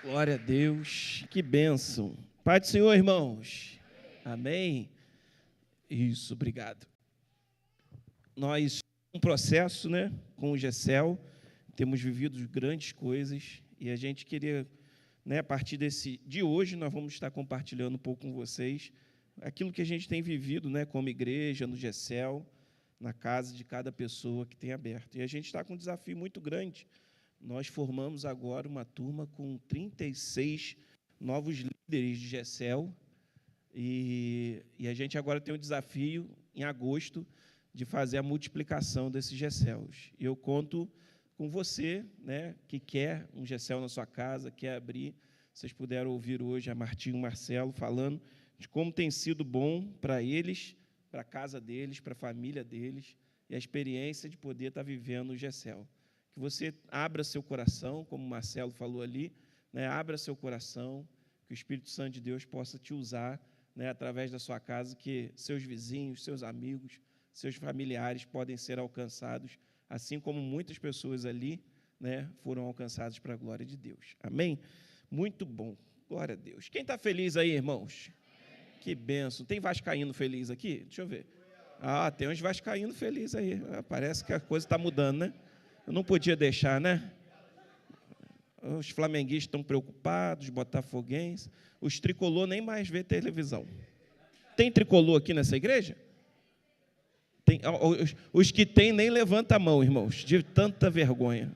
Glória a Deus, que bênção. Pai do Senhor, irmãos. Amém? Isso, obrigado. Nós, um processo, com o Gessel, temos vivido grandes coisas e a gente queria, a partir de hoje, nós vamos estar compartilhando um pouco com vocês aquilo que a gente tem vivido, como igreja, no Gessel, na casa de cada pessoa que tem aberto. E a gente está com um desafio muito grande. Nós formamos agora uma turma com 36 novos líderes de Gessel e a gente agora tem um desafio, em agosto, de fazer a multiplicação desses Gessels. E eu conto com você, que quer um Gessel na sua casa, quer abrir. Vocês puderam ouvir hoje a Martinho e o Marcelo falando de como tem sido bom para eles, para a casa deles, para a família deles, e a experiência de poder estar vivendo o Gessel. Que você abra seu coração, como o Marcelo falou ali, abra seu coração, que o Espírito Santo de Deus possa te usar, através da sua casa, que seus vizinhos, seus amigos, seus familiares podem ser alcançados, assim como muitas pessoas ali, foram alcançadas para a glória de Deus. Amém? Muito bom. Glória a Deus. Quem está feliz aí, irmãos? Que bênção. Tem vascaíno feliz aqui? Deixa eu ver. Ah, tem uns vascaínos felizes aí. Parece que a coisa está mudando, Eu não podia deixar, Os flamenguistas estão preocupados, os botafoguenses. Os tricolor nem mais vê televisão. Tem tricolor aqui nessa igreja? Tem, os que tem nem levanta a mão, irmãos, de tanta vergonha.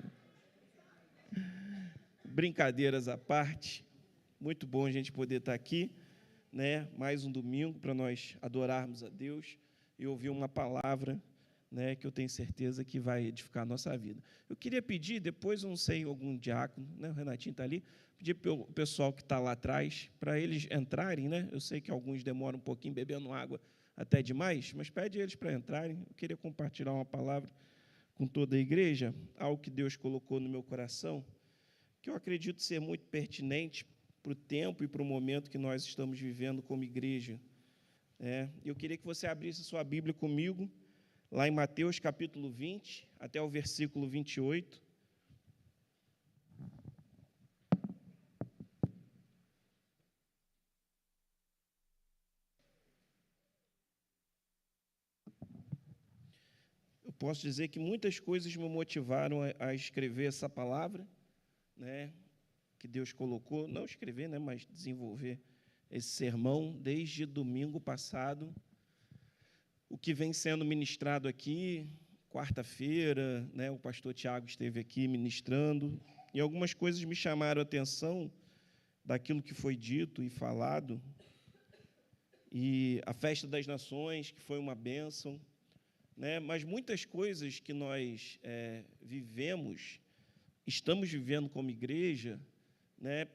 Brincadeiras à parte, muito bom a gente poder estar aqui, mais um domingo para nós adorarmos a Deus e ouvir uma palavra, que eu tenho certeza que vai edificar a nossa vida. Eu queria pedir, depois, não sei, algum diácono, o Renatinho está ali, pedir para o pessoal que está lá atrás, para eles entrarem, Eu sei que alguns demoram um pouquinho bebendo água até demais, mas pede eles para entrarem. Eu queria compartilhar uma palavra com toda a igreja, algo que Deus colocou no meu coração, que eu acredito ser muito pertinente para o tempo e para o momento que nós estamos vivendo como igreja. Eu queria que você abrisse sua Bíblia comigo, lá em Mateus, capítulo 20, até o versículo 28. Eu posso dizer que muitas coisas me motivaram a escrever essa palavra, que Deus colocou, não escrever, mas desenvolver esse sermão desde domingo passado. O que vem sendo ministrado aqui, quarta-feira, o pastor Tiago esteve aqui ministrando, e algumas coisas me chamaram a atenção daquilo que foi dito e falado, e a festa das nações, que foi uma bênção, mas muitas coisas que nós estamos vivendo como igreja,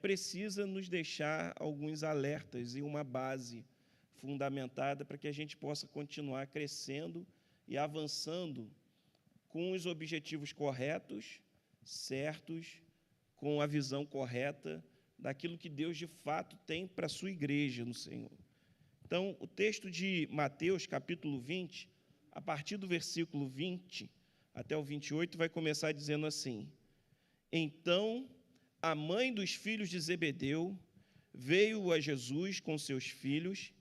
precisa nos deixar alguns alertas e uma base fundamentada para que a gente possa continuar crescendo e avançando com os objetivos corretos, certos, com a visão correta daquilo que Deus, de fato, tem para a sua igreja no Senhor. Então, o texto de Mateus, capítulo 20, a partir do versículo 20 até o 28, vai começar dizendo assim: Então, a mãe dos filhos de Zebedeu veio a Jesus com seus filhos.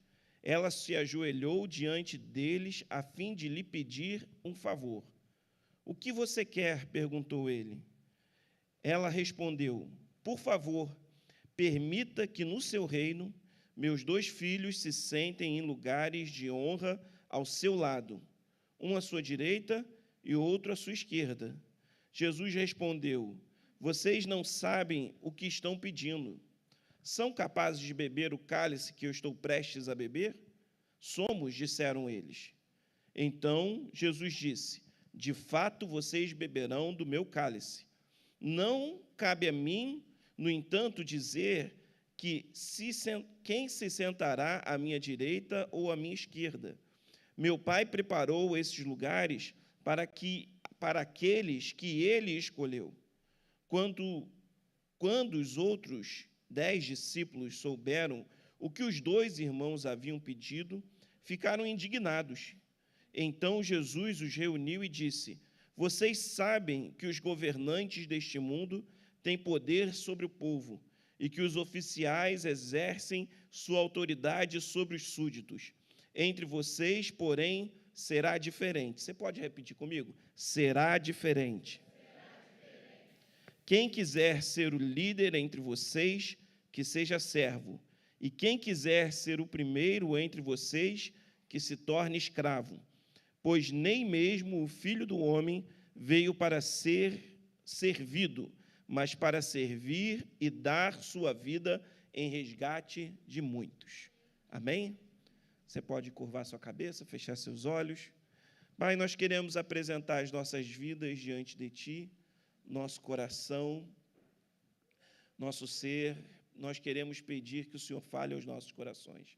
Ela se ajoelhou diante deles a fim de lhe pedir um favor. O que você quer? Perguntou ele. Ela respondeu: Por favor, permita que no seu reino meus 2 filhos se sentem em lugares de honra ao seu lado, um à sua direita e outro à sua esquerda. Jesus respondeu: Vocês não sabem o que estão pedindo. São capazes de beber o cálice que eu estou prestes a beber? Somos, disseram eles. Então Jesus disse: De fato, vocês beberão do meu cálice. Não cabe a mim, no entanto, dizer quem se sentará à minha direita ou à minha esquerda. Meu Pai preparou esses lugares para aqueles que ele escolheu. Quando os outros 10 discípulos souberam o que os 2 irmãos haviam pedido, ficaram indignados. Então Jesus os reuniu e disse: Vocês sabem que os governantes deste mundo têm poder sobre o povo e que os oficiais exercem sua autoridade sobre os súditos. Entre vocês, porém, será diferente. Você pode repetir comigo? Será diferente. Quem quiser ser o líder entre vocês, que seja servo. E quem quiser ser o primeiro entre vocês, que se torne escravo. Pois nem mesmo o Filho do Homem veio para ser servido, mas para servir e dar sua vida em resgate de muitos. Amém? Você pode curvar sua cabeça, fechar seus olhos. Pai, nós queremos apresentar as nossas vidas diante de Ti, nosso coração, nosso ser. Nós queremos pedir que o Senhor fale aos nossos corações.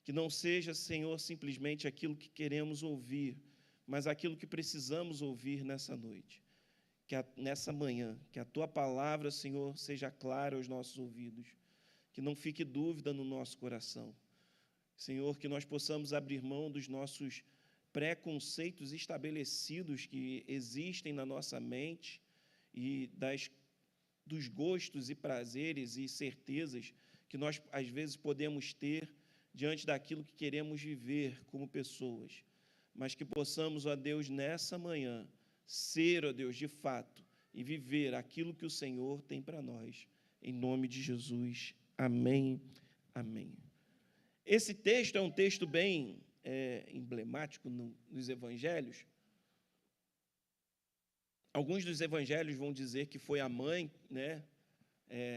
Que não seja, Senhor, simplesmente aquilo que queremos ouvir, mas aquilo que precisamos ouvir nessa noite. Nessa manhã, que a Tua palavra, Senhor, seja clara aos nossos ouvidos, que não fique dúvida no nosso coração. Senhor, que nós possamos abrir mão dos nossos preconceitos estabelecidos que existem na nossa mente e dos gostos e prazeres e certezas que nós, às vezes, podemos ter diante daquilo que queremos viver como pessoas, mas que possamos, ó Deus, nessa manhã, ser, ó Deus, de fato, e viver aquilo que o Senhor tem para nós. Em nome de Jesus. Amém. Amém. Esse texto é um texto bem emblemático nos evangelhos. Alguns dos evangelhos vão dizer que foi a mãe, né,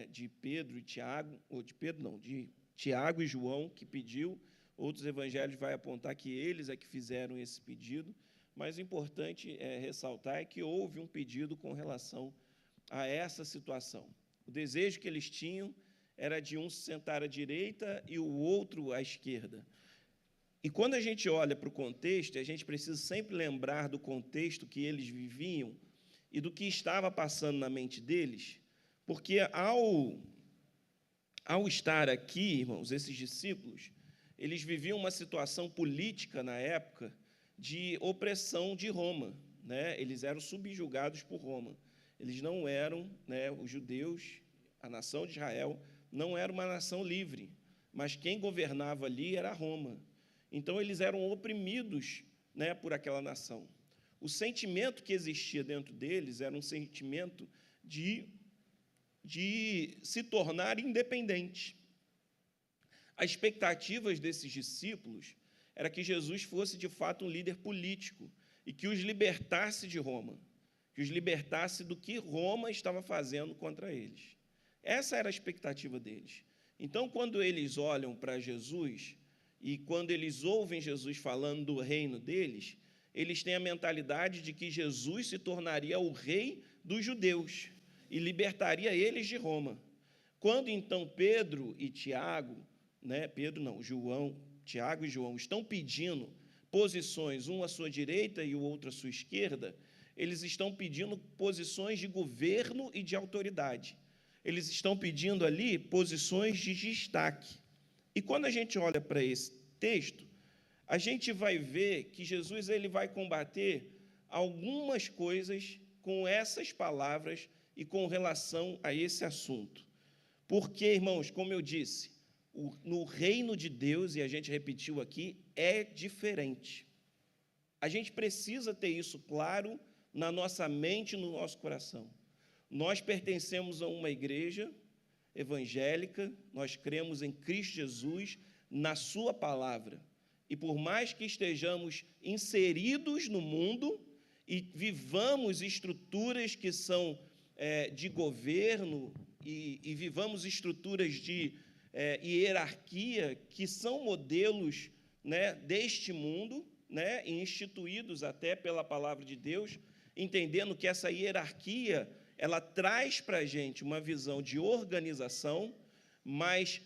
de Pedro e Tiago, ou de Pedro não, de Tiago e João que pediu. Outros evangelhos vão apontar que eles é que fizeram esse pedido. Mas o importante é ressaltar que houve um pedido com relação a essa situação. O desejo que eles tinham era de um se sentar à direita e o outro à esquerda. E quando a gente olha para o contexto, a gente precisa sempre lembrar do contexto que eles viviam e do que estava passando na mente deles, porque ao estar aqui, irmãos, esses discípulos, eles viviam uma situação política na época de opressão de Roma, né? Eles eram subjugados por Roma. Eles não eram, né, os judeus, a nação de Israel, não era uma nação livre, mas quem governava ali era Roma. Então, eles eram oprimidos, né, por aquela nação. O sentimento que existia dentro deles era um sentimento de se tornar independente. As expectativas desses discípulos era que Jesus fosse, de fato, um líder político e que os libertasse de Roma, que os libertasse do que Roma estava fazendo contra eles. Essa era a expectativa deles. Então, quando eles olham para Jesus e quando eles ouvem Jesus falando do reino deles, eles têm a mentalidade de que Jesus se tornaria o rei dos judeus e libertaria eles de Roma. Quando, então, Pedro e Tiago, né, Tiago e João estão pedindo posições, um à sua direita e o outro à sua esquerda, eles estão pedindo posições de governo e de autoridade. Eles estão pedindo ali posições de destaque. E quando a gente olha para esse texto, a gente vai ver que Jesus ele vai combater algumas coisas com essas palavras e com relação a esse assunto. Porque, irmãos, como eu disse, no reino de Deus, e a gente repetiu aqui, é diferente. A gente precisa ter isso claro na nossa mente e no nosso coração. Nós pertencemos a uma igreja evangélica, nós cremos em Cristo Jesus, na sua palavra. E por mais que estejamos inseridos no mundo e vivamos estruturas que são de governo e vivamos estruturas de hierarquia, que são modelos, né, deste mundo, né, instituídos até pela palavra de Deus, entendendo que essa hierarquia, ela traz para a gente uma visão de organização, mas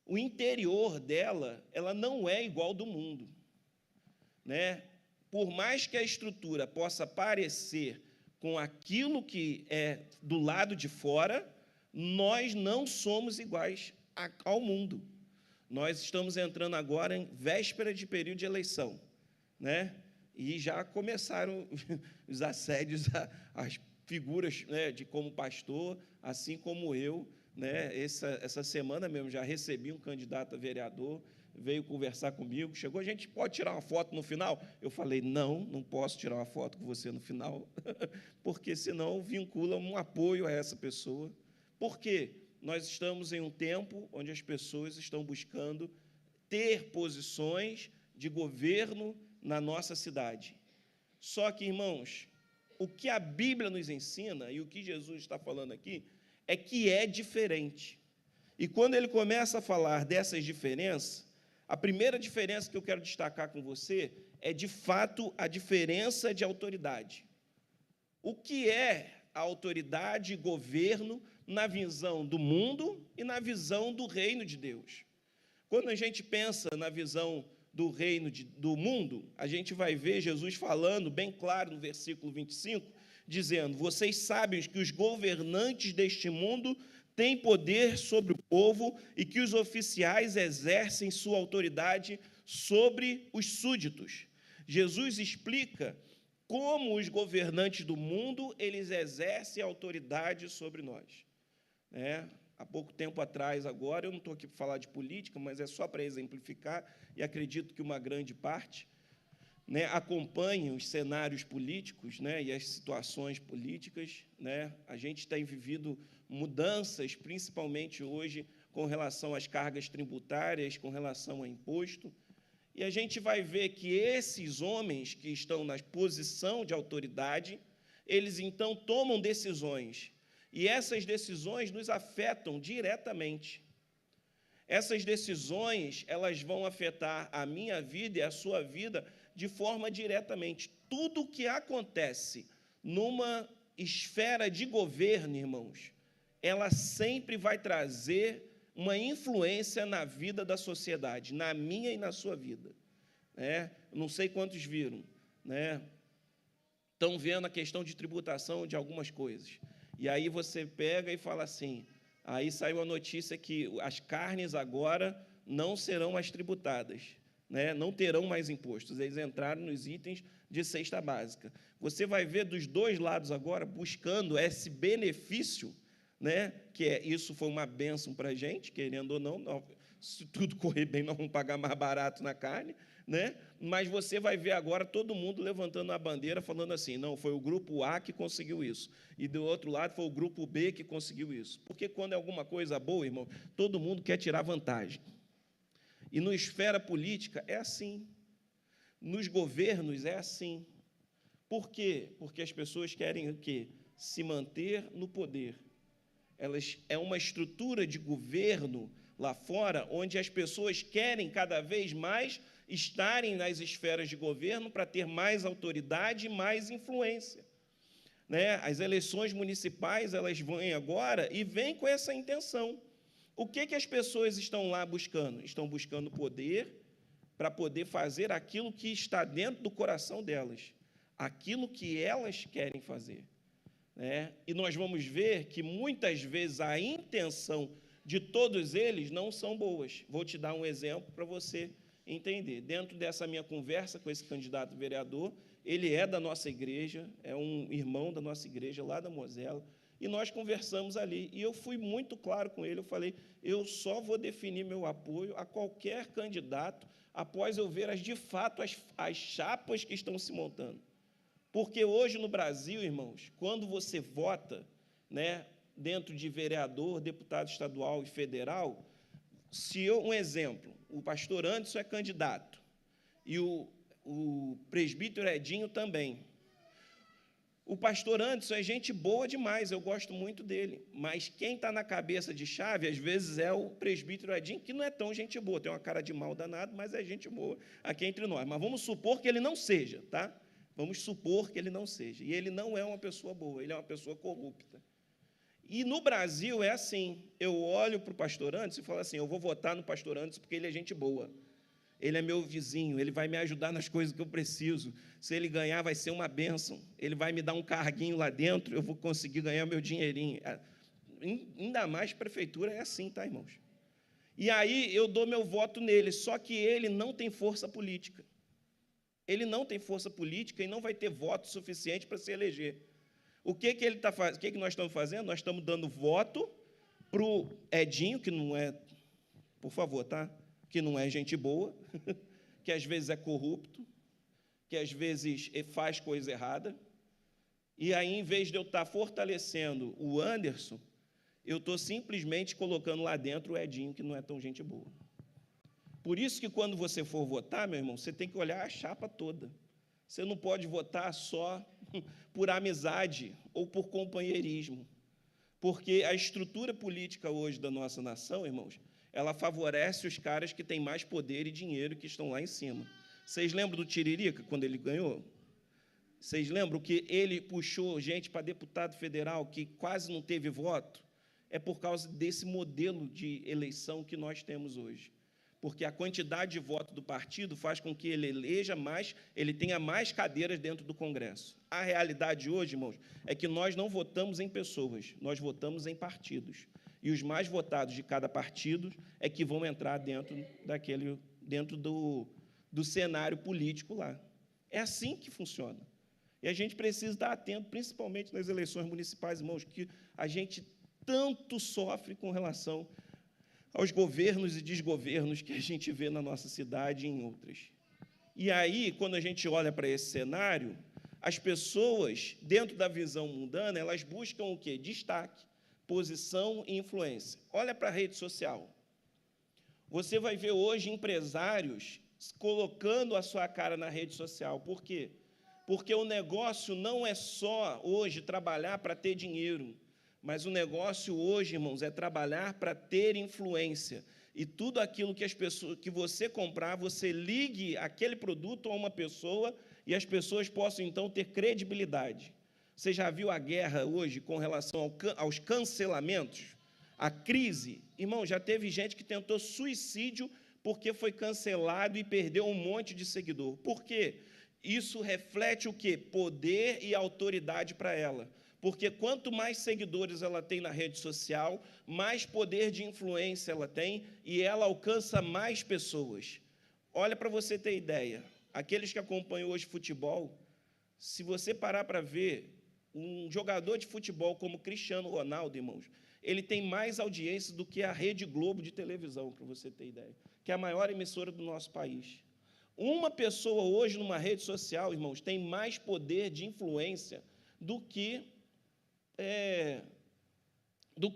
o interior dela, ela não é igual do mundo, né? Por mais que a estrutura possa parecer com aquilo que é do lado de fora, nós não somos iguais ao mundo. Nós estamos entrando agora em véspera de período de eleição, né? E já começaram os assédios às figuras, né, de como pastor, assim como eu, né, essa semana mesmo já recebi um candidato a vereador, veio conversar comigo, chegou, a gente pode tirar uma foto no final? Eu falei, não posso tirar uma foto com você no final, porque senão vincula um apoio a essa pessoa. Por quê? Nós estamos em um tempo onde as pessoas estão buscando ter posições de governo na nossa cidade. Só que, irmãos, o que a Bíblia nos ensina, e o que Jesus está falando aqui, é que é diferente. E quando ele começa a falar dessas diferenças, a primeira diferença que eu quero destacar com você é, de fato, a diferença de autoridade. O que é a autoridade e governo na visão do mundo e na visão do reino de Deus? Quando a gente pensa na visão do reino do mundo, a gente vai ver Jesus falando bem claro no versículo 25, dizendo, vocês sabem que os governantes deste mundo têm poder sobre o povo e que os oficiais exercem sua autoridade sobre os súditos. Jesus explica como os governantes do mundo, eles exercem autoridade sobre nós. Há pouco tempo atrás, agora, eu não estou aqui para falar de política, mas é só para exemplificar, e acredito que uma grande parte, acompanhe os cenários políticos, e as situações políticas. A gente tem vivido mudanças, principalmente hoje, com relação às cargas tributárias, com relação a imposto, e a gente vai ver que esses homens que estão na posição de autoridade, eles, então, tomam decisões, e essas decisões nos afetam diretamente. Essas decisões, elas vão afetar a minha vida e a sua vida de forma diretamente. Tudo o que acontece numa esfera de governo, irmãos, ela sempre vai trazer uma influência na vida da sociedade, na minha e na sua vida. Não sei quantos viram, estão vendo a questão de tributação de algumas coisas. E aí você pega e fala assim, aí saiu a notícia que as carnes agora não serão mais tributadas, não terão mais impostos, eles entraram nos itens de cesta básica. Você vai ver dos dois lados agora buscando esse benefício, que isso foi uma bênção para a gente, querendo ou não, se tudo correr bem, nós vamos pagar mais barato na carne, mas você vai ver agora todo mundo levantando a bandeira, falando assim, não, foi o grupo A que conseguiu isso, e do outro lado foi o grupo B que conseguiu isso. Porque quando é alguma coisa boa, irmão, todo mundo quer tirar vantagem. E na esfera política é assim, nos governos é assim. Por quê? Porque as pessoas querem o quê? Se manter no poder. É uma estrutura de governo lá fora, onde as pessoas querem cada vez mais estarem nas esferas de governo para ter mais autoridade e mais influência. As eleições municipais, elas vêm agora e vêm com essa intenção. O que as pessoas estão lá buscando? Estão buscando poder para poder fazer aquilo que está dentro do coração delas, aquilo que elas querem fazer. E nós vamos ver que, muitas vezes, a intenção de todos eles não são boas. Vou te dar um exemplo para você entender. Dentro dessa minha conversa com esse candidato vereador, ele é da nossa igreja, é um irmão da nossa igreja, lá da Mosela, e nós conversamos ali, e eu fui muito claro com ele, eu falei, eu só vou definir meu apoio a qualquer candidato após eu ver, de fato, as chapas que estão se montando. Porque hoje no Brasil, irmãos, quando você vota, dentro de vereador, deputado estadual e federal, um exemplo, o pastor Anderson é candidato, e o presbítero Edinho também. O pastor Anderson é gente boa demais, eu gosto muito dele, mas quem está na cabeça de chave, às vezes, é o presbítero Edinho, que não é tão gente boa, tem uma cara de mal danado, mas é gente boa aqui entre nós. Mas vamos supor que ele não seja, tá? Vamos supor que ele não seja. E ele não é uma pessoa boa, ele é uma pessoa corrupta. E no Brasil é assim, eu olho para o pastor Anderson e falo assim, eu vou votar no pastor Anderson porque ele é gente boa. Ele é meu vizinho, ele vai me ajudar nas coisas que eu preciso. Se ele ganhar, vai ser uma bênção. Ele vai me dar um carguinho lá dentro, eu vou conseguir ganhar meu dinheirinho. Ainda mais prefeitura é assim, tá, irmãos? E aí eu dou meu voto nele, só que ele não tem força política. Ele não tem força política e não vai ter voto suficiente para se eleger. O que ele tá fazendo? O que nós estamos fazendo? Nós estamos dando voto para o Edinho, que não é, por favor, tá? Que não é gente boa, que às vezes é corrupto, que às vezes faz coisa errada, e aí, em vez de eu estar fortalecendo o Anderson, eu estou simplesmente colocando lá dentro o Edinho, que não é tão gente boa. Por isso que, quando você for votar, meu irmão, você tem que olhar a chapa toda. Você não pode votar só por amizade ou por companheirismo, porque a estrutura política hoje da nossa nação, irmãos, ela favorece os caras que têm mais poder e dinheiro, que estão lá em cima. Vocês lembram do Tiririca, quando ele ganhou? Vocês lembram que ele puxou gente para deputado federal que quase não teve voto? É por causa desse modelo de eleição que nós temos hoje. Porque a quantidade de voto do partido faz com que ele eleja mais, ele tenha mais cadeiras dentro do Congresso. A realidade hoje, irmãos, é que nós não votamos em pessoas, nós votamos em partidos. E os mais votados de cada partido é que vão entrar dentro do cenário político lá. É assim que funciona. E a gente precisa estar atento, principalmente nas eleições municipais, irmãos, que a gente tanto sofre com relação aos governos e desgovernos que a gente vê na nossa cidade e em outras. E aí, quando a gente olha para esse cenário, as pessoas, dentro da visão mundana, elas buscam o quê? Destaque, posição e influência. Olha para a rede social. Você vai ver hoje empresários colocando a sua cara na rede social. Por quê? Porque o negócio não é só, hoje, trabalhar para ter dinheiro, mas o negócio hoje, irmãos, é trabalhar para ter influência. E tudo aquilo que você comprar, você ligue aquele produto a uma pessoa e as pessoas possam, então, ter credibilidade. Você já viu a guerra hoje com relação aos cancelamentos? A crise? Irmão, já teve gente que tentou suicídio porque foi cancelado e perdeu um monte de seguidor. Por quê? Isso reflete o quê? Poder e autoridade para ela. Porque quanto mais seguidores ela tem na rede social, mais poder de influência ela tem e ela alcança mais pessoas. Olha, para você ter ideia, aqueles que acompanham hoje futebol, se você parar para ver, um jogador de futebol como Cristiano Ronaldo, irmãos, ele tem mais audiência do que a Rede Globo de televisão, para você ter ideia, que é a maior emissora do nosso país. Uma pessoa hoje numa rede social, irmãos, tem mais poder de influência do que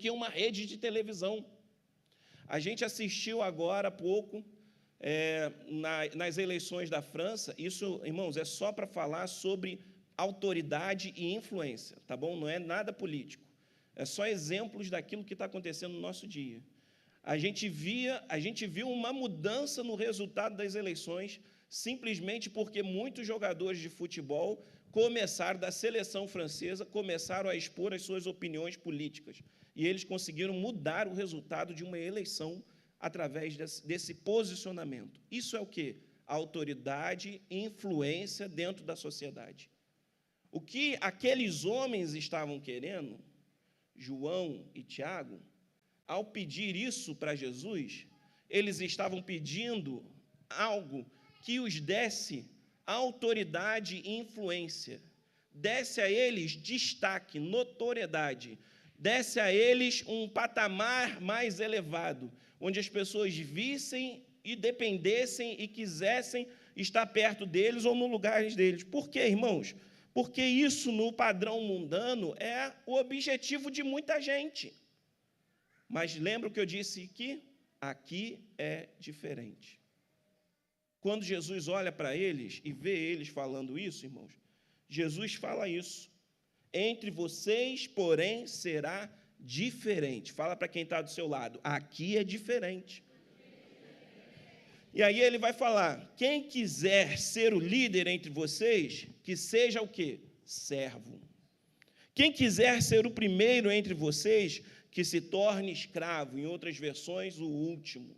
uma rede de televisão. A gente assistiu agora há pouco, nas eleições da França, isso, irmãos, é só para falar sobre autoridade e influência, tá bom? Não é nada político. É só exemplos daquilo que está acontecendo no nosso dia. A gente viu uma mudança no resultado das eleições, simplesmente porque muitos jogadores de futebol da seleção francesa, começaram a expor as suas opiniões políticas. E eles conseguiram mudar o resultado de uma eleição através desse posicionamento. Isso é o quê? Autoridade e influência dentro da sociedade. O que aqueles homens estavam querendo, João e Tiago, ao pedir isso para Jesus, eles estavam pedindo algo que os desse autoridade e influência, desse a eles destaque, notoriedade, desse a eles um patamar mais elevado, onde as pessoas vissem e dependessem e quisessem estar perto deles ou no lugar deles. Por quê, irmãos? Porque isso, no padrão mundano, é o objetivo de muita gente. Mas lembra o que eu disse aqui? Aqui é diferente. Quando Jesus olha para eles e vê eles falando isso, irmãos, Jesus fala isso. Entre vocês, porém, será diferente. Fala para quem está do seu lado. Aqui é diferente. E aí ele vai falar, quem quiser ser o líder entre vocês, que seja o quê? Servo. Quem quiser ser o primeiro entre vocês, que se torne escravo. Em outras versões, o último.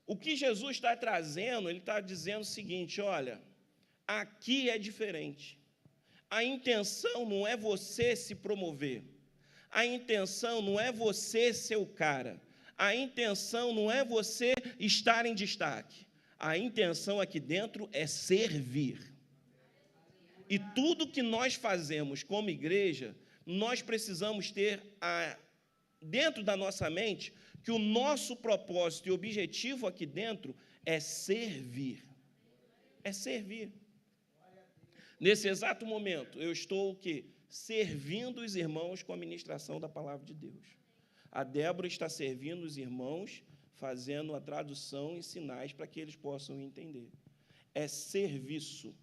O que Jesus está trazendo, ele está dizendo o seguinte, olha, aqui é diferente. A intenção não é você se promover. A intenção não é você ser o cara. A intenção não é você estar em destaque. A intenção aqui dentro é servir. E tudo que nós fazemos como igreja, nós precisamos ter dentro da nossa mente que o nosso propósito e objetivo aqui dentro é servir. É servir. Nesse exato momento, eu estou o quê? Servindo os irmãos com a ministração da palavra de Deus. A Débora está servindo os irmãos, fazendo a tradução em sinais para que eles possam entender. É serviço.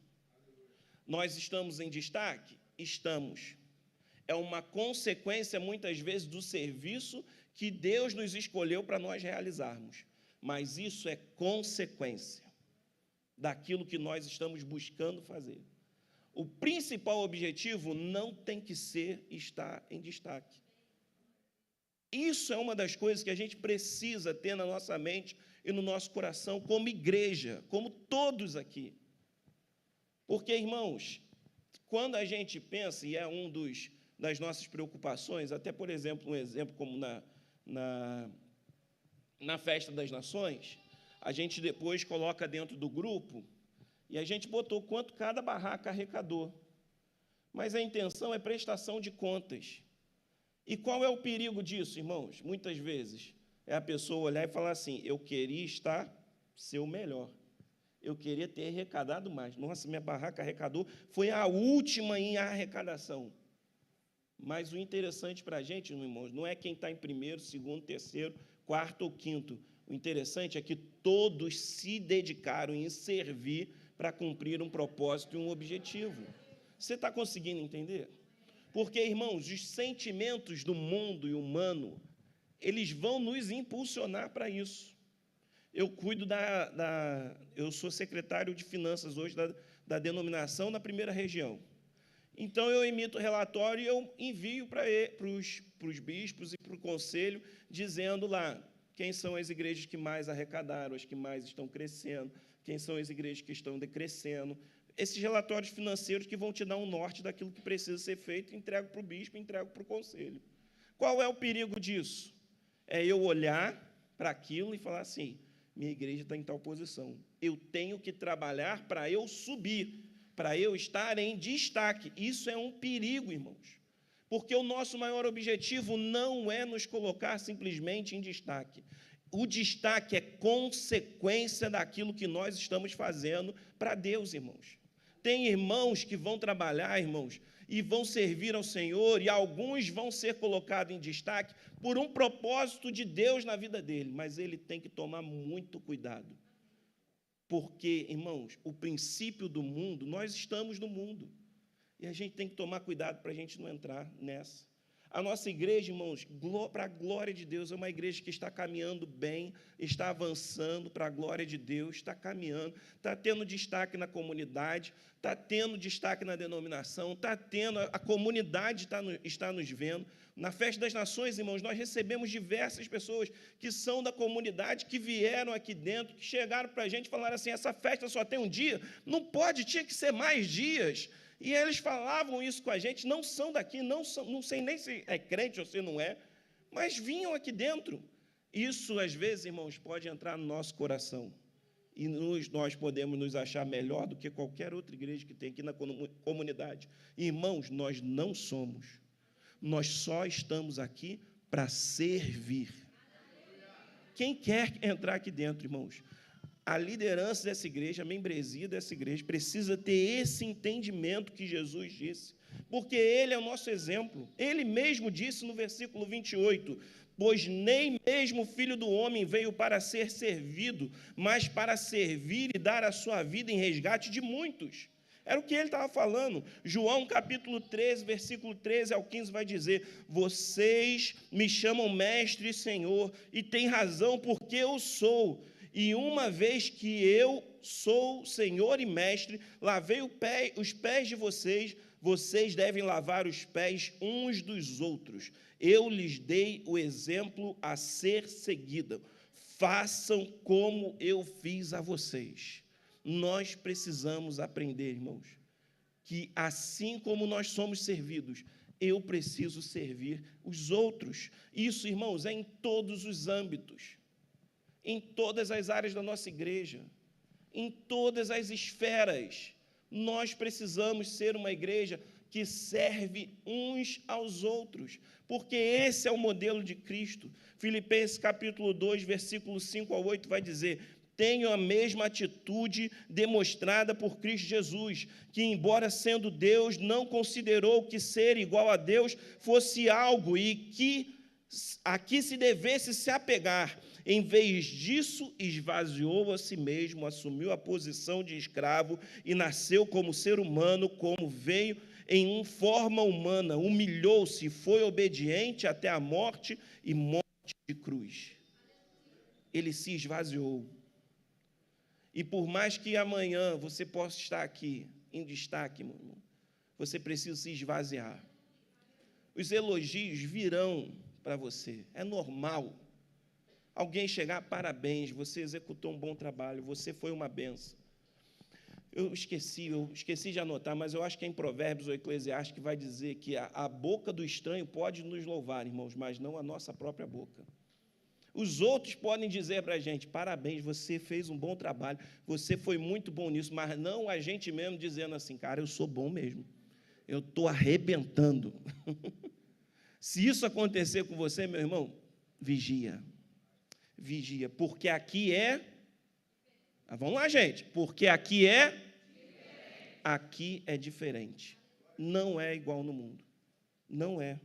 Nós estamos em destaque? Estamos. É uma consequência, muitas vezes, do serviço que Deus nos escolheu para nós realizarmos. Mas isso é consequência daquilo que nós estamos buscando fazer. O principal objetivo não tem que ser estar em destaque. Isso é uma das coisas que a gente precisa ter na nossa mente e no nosso coração como igreja, como todos aqui. Porque, irmãos, quando a gente pensa, e é das nossas preocupações, até, por exemplo, um exemplo como na Festa das Nações, a gente depois coloca dentro do grupo, e a gente botou quanto cada barraca arrecadou. Mas a intenção é prestação de contas. E qual é o perigo disso, irmãos? Muitas vezes é a pessoa olhar e falar assim, eu queria ser o melhor. Eu queria ter arrecadado mais. Nossa, minha barraca arrecadou, foi a última em arrecadação. Mas o interessante para a gente, irmãos, não é quem está em primeiro, segundo, terceiro, quarto ou quinto. O interessante é que todos se dedicaram em servir para cumprir um propósito e um objetivo. Você está conseguindo entender? Porque, irmãos, os sentimentos do mundo e humano, eles vão nos impulsionar para isso. Eu cuido eu sou secretário de finanças hoje da denominação na primeira região. Então, eu emito relatório e eu envio para os bispos e para o conselho, dizendo lá quem são as igrejas que mais arrecadaram, as que mais estão crescendo, quem são as igrejas que estão decrescendo. Esses relatórios financeiros que vão te dar um norte daquilo que precisa ser feito, entrego para o bispo, entrego para o conselho. Qual é o perigo disso? É eu olhar para aquilo e falar assim, minha igreja está em tal posição. Eu tenho que trabalhar para eu subir, para eu estar em destaque. Isso é um perigo, irmãos. Porque o nosso maior objetivo não é nos colocar simplesmente em destaque. O destaque é consequência daquilo que nós estamos fazendo para Deus, irmãos. Tem irmãos que vão trabalhar, irmãos, e vão servir ao Senhor, e alguns vão ser colocados em destaque por um propósito de Deus na vida dele, mas ele tem que tomar muito cuidado. Porque, irmãos, o princípio do mundo, nós estamos no mundo, e a gente tem que tomar cuidado para a gente não entrar nessa. A nossa igreja, irmãos, para a glória de Deus, é uma igreja que está caminhando bem, está avançando para a glória de Deus, está caminhando, está tendo destaque na comunidade, está tendo destaque na denominação, está tendo, a comunidade está nos vendo. Na Festa das Nações, irmãos, nós recebemos diversas pessoas que são da comunidade, que vieram aqui dentro, que chegaram para a gente e falaram assim, essa festa só tem um dia, não pode, tinha que ser mais dias. E eles falavam isso com a gente, não são daqui, não sei nem se é crente ou se não é, mas vinham aqui dentro. Isso, às vezes, irmãos, pode entrar no nosso coração. E nós podemos nos achar melhor do que qualquer outra igreja que tem aqui na comunidade. Irmãos, nós não somos. Nós só estamos aqui para servir. Quem quer entrar aqui dentro, irmãos? A liderança dessa igreja, a membresia dessa igreja, precisa ter esse entendimento que Jesus disse, porque ele é o nosso exemplo. Ele mesmo disse no versículo 28, pois nem mesmo o Filho do Homem veio para ser servido, mas para servir e dar a sua vida em resgate de muitos. Era o que ele estava falando. João capítulo 13, versículo 13 ao 15 vai dizer, vocês me chamam mestre e senhor, e tem razão porque eu sou. E uma vez que eu sou Senhor e Mestre, lavei os pés de vocês, vocês devem lavar os pés uns dos outros. Eu lhes dei o exemplo a ser seguido. Façam como eu fiz a vocês. Nós precisamos aprender, irmãos, que assim como nós somos servidos, eu preciso servir os outros. Isso, irmãos, é em todos os âmbitos. Em todas as áreas da nossa igreja, em todas as esferas, Nós precisamos ser uma igreja que serve uns aos outros, porque esse é o modelo de Cristo. Filipenses capítulo 2, versículo 5 ao 8 vai dizer: tenham a mesma atitude demonstrada por Cristo Jesus, que, embora sendo Deus, não considerou que ser igual a Deus fosse algo e que a que se devesse se apegar. Em vez disso, esvaziou a si mesmo, assumiu a posição de escravo e nasceu como ser humano, como veio em forma humana, humilhou-se, foi obediente até a morte e morte de cruz. Ele se esvaziou. E por mais que amanhã você possa estar aqui em destaque, meu irmão, você precisa se esvaziar. Os elogios virão para você, é normal. Alguém chegar, parabéns, você executou um bom trabalho, você foi uma benção. Eu esqueci de anotar, mas eu acho que é em Provérbios ou Eclesiastes que vai dizer que a boca do estranho pode nos louvar, irmãos, mas não a nossa própria boca. Os outros podem dizer para a gente, parabéns, você fez um bom trabalho, você foi muito bom nisso, mas não a gente mesmo dizendo assim, cara, eu sou bom mesmo, eu estou arrebentando. Se isso acontecer com você, meu irmão, vigia, porque aqui vamos lá, gente, porque aqui é diferente, não é igual no mundo, não é.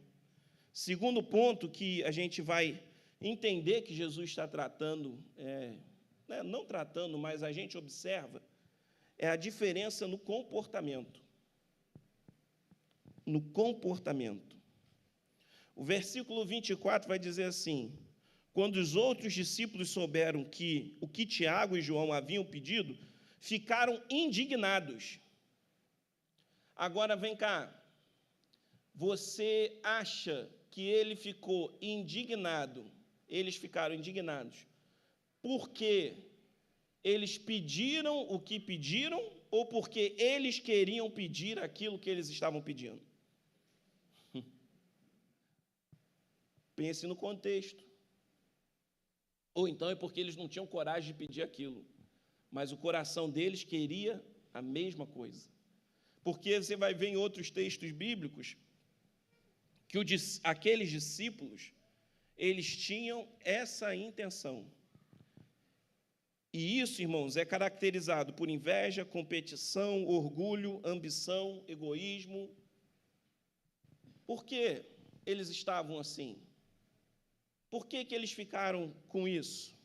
Segundo ponto que a gente vai entender que Jesus está tratando, não tratando, mas a gente observa, é a diferença no comportamento. No comportamento. O versículo 24 vai dizer assim: quando os outros discípulos souberam o que Tiago e João haviam pedido, ficaram indignados. Agora, vem cá, você acha que eles ficaram indignados porque eles pediram o que pediram ou porque eles queriam pedir aquilo que eles estavam pedindo? Pense no contexto. Ou então é porque eles não tinham coragem de pedir aquilo, mas o coração deles queria a mesma coisa. Porque você vai ver em outros textos bíblicos que aqueles discípulos, eles tinham essa intenção. E isso, irmãos, é caracterizado por inveja, competição, orgulho, ambição, egoísmo. Por que eles estavam assim? Por que eles ficaram com isso?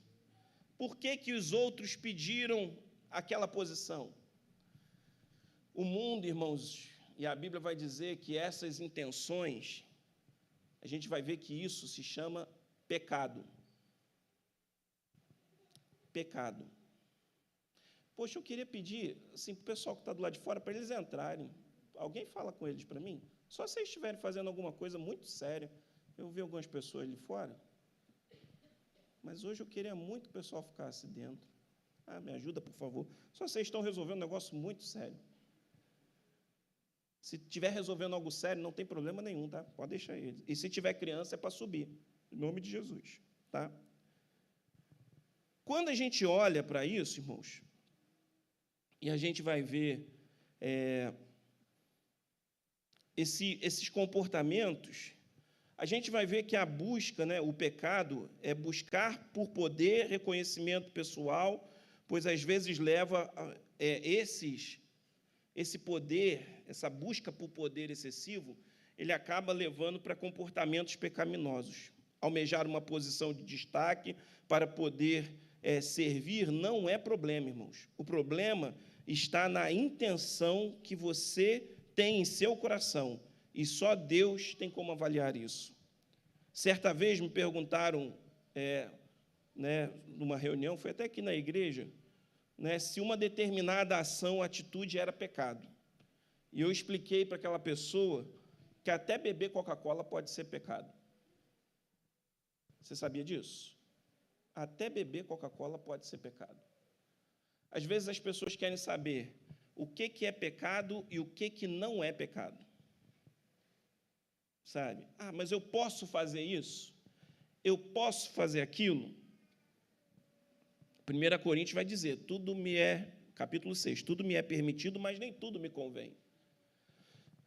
Por que os outros pediram aquela posição? O mundo, irmãos, e a Bíblia vai dizer que essas intenções, a gente vai ver que isso se chama pecado. Pecado. Poxa, eu queria pedir assim, para o pessoal que está do lado de fora, para eles entrarem. Alguém fala com eles para mim? Só se eles estiverem fazendo alguma coisa muito séria. Eu vi algumas pessoas ali fora. Mas hoje eu queria muito que o pessoal ficasse dentro. Me ajuda, por favor. Só vocês estão resolvendo um negócio muito sério. Se estiver resolvendo algo sério, não tem problema nenhum, tá? Pode deixar eles. E se tiver criança, é para subir. Em nome de Jesus, tá? Quando a gente olha para isso, irmãos, e a gente vai ver esses comportamentos, a gente vai ver que a busca, o pecado, é buscar por poder, reconhecimento pessoal, pois às vezes leva esse poder, essa busca por poder excessivo, ele acaba levando para comportamentos pecaminosos. Almejar uma posição de destaque para poder servir não é problema, irmãos. O problema está na intenção que você tem em seu coração, e só Deus tem como avaliar isso. Certa vez me perguntaram, numa reunião, foi até aqui na igreja, se uma determinada ação, atitude era pecado. E eu expliquei para aquela pessoa que até beber Coca-Cola pode ser pecado. Você sabia disso? Até beber Coca-Cola pode ser pecado. Às vezes as pessoas querem saber o que é pecado e o que não é pecado. Sabe? Mas eu posso fazer isso? Eu posso fazer aquilo? 1 Coríntios vai dizer, tudo me é capítulo 6, tudo me é permitido, mas nem tudo me convém.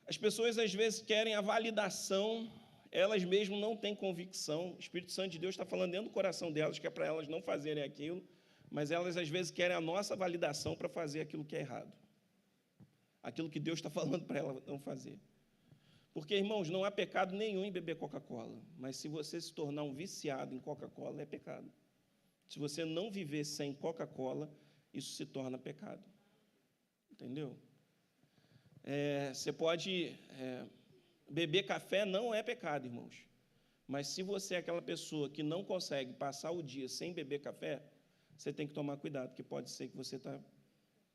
As pessoas, às vezes, querem a validação, elas mesmas não têm convicção, o Espírito Santo de Deus está falando dentro do coração delas, que é para elas não fazerem aquilo, mas elas, às vezes, querem a nossa validação para fazer aquilo que é errado. Aquilo que Deus está falando para elas não fazer. Porque, irmãos, não há pecado nenhum em beber Coca-Cola, mas se você se tornar um viciado em Coca-Cola, é pecado. Se você não viver sem Coca-Cola, isso se torna pecado. Entendeu? Você pode... beber café não é pecado, irmãos. Mas se você é aquela pessoa que não consegue passar o dia sem beber café, você tem que tomar cuidado, porque pode ser que você está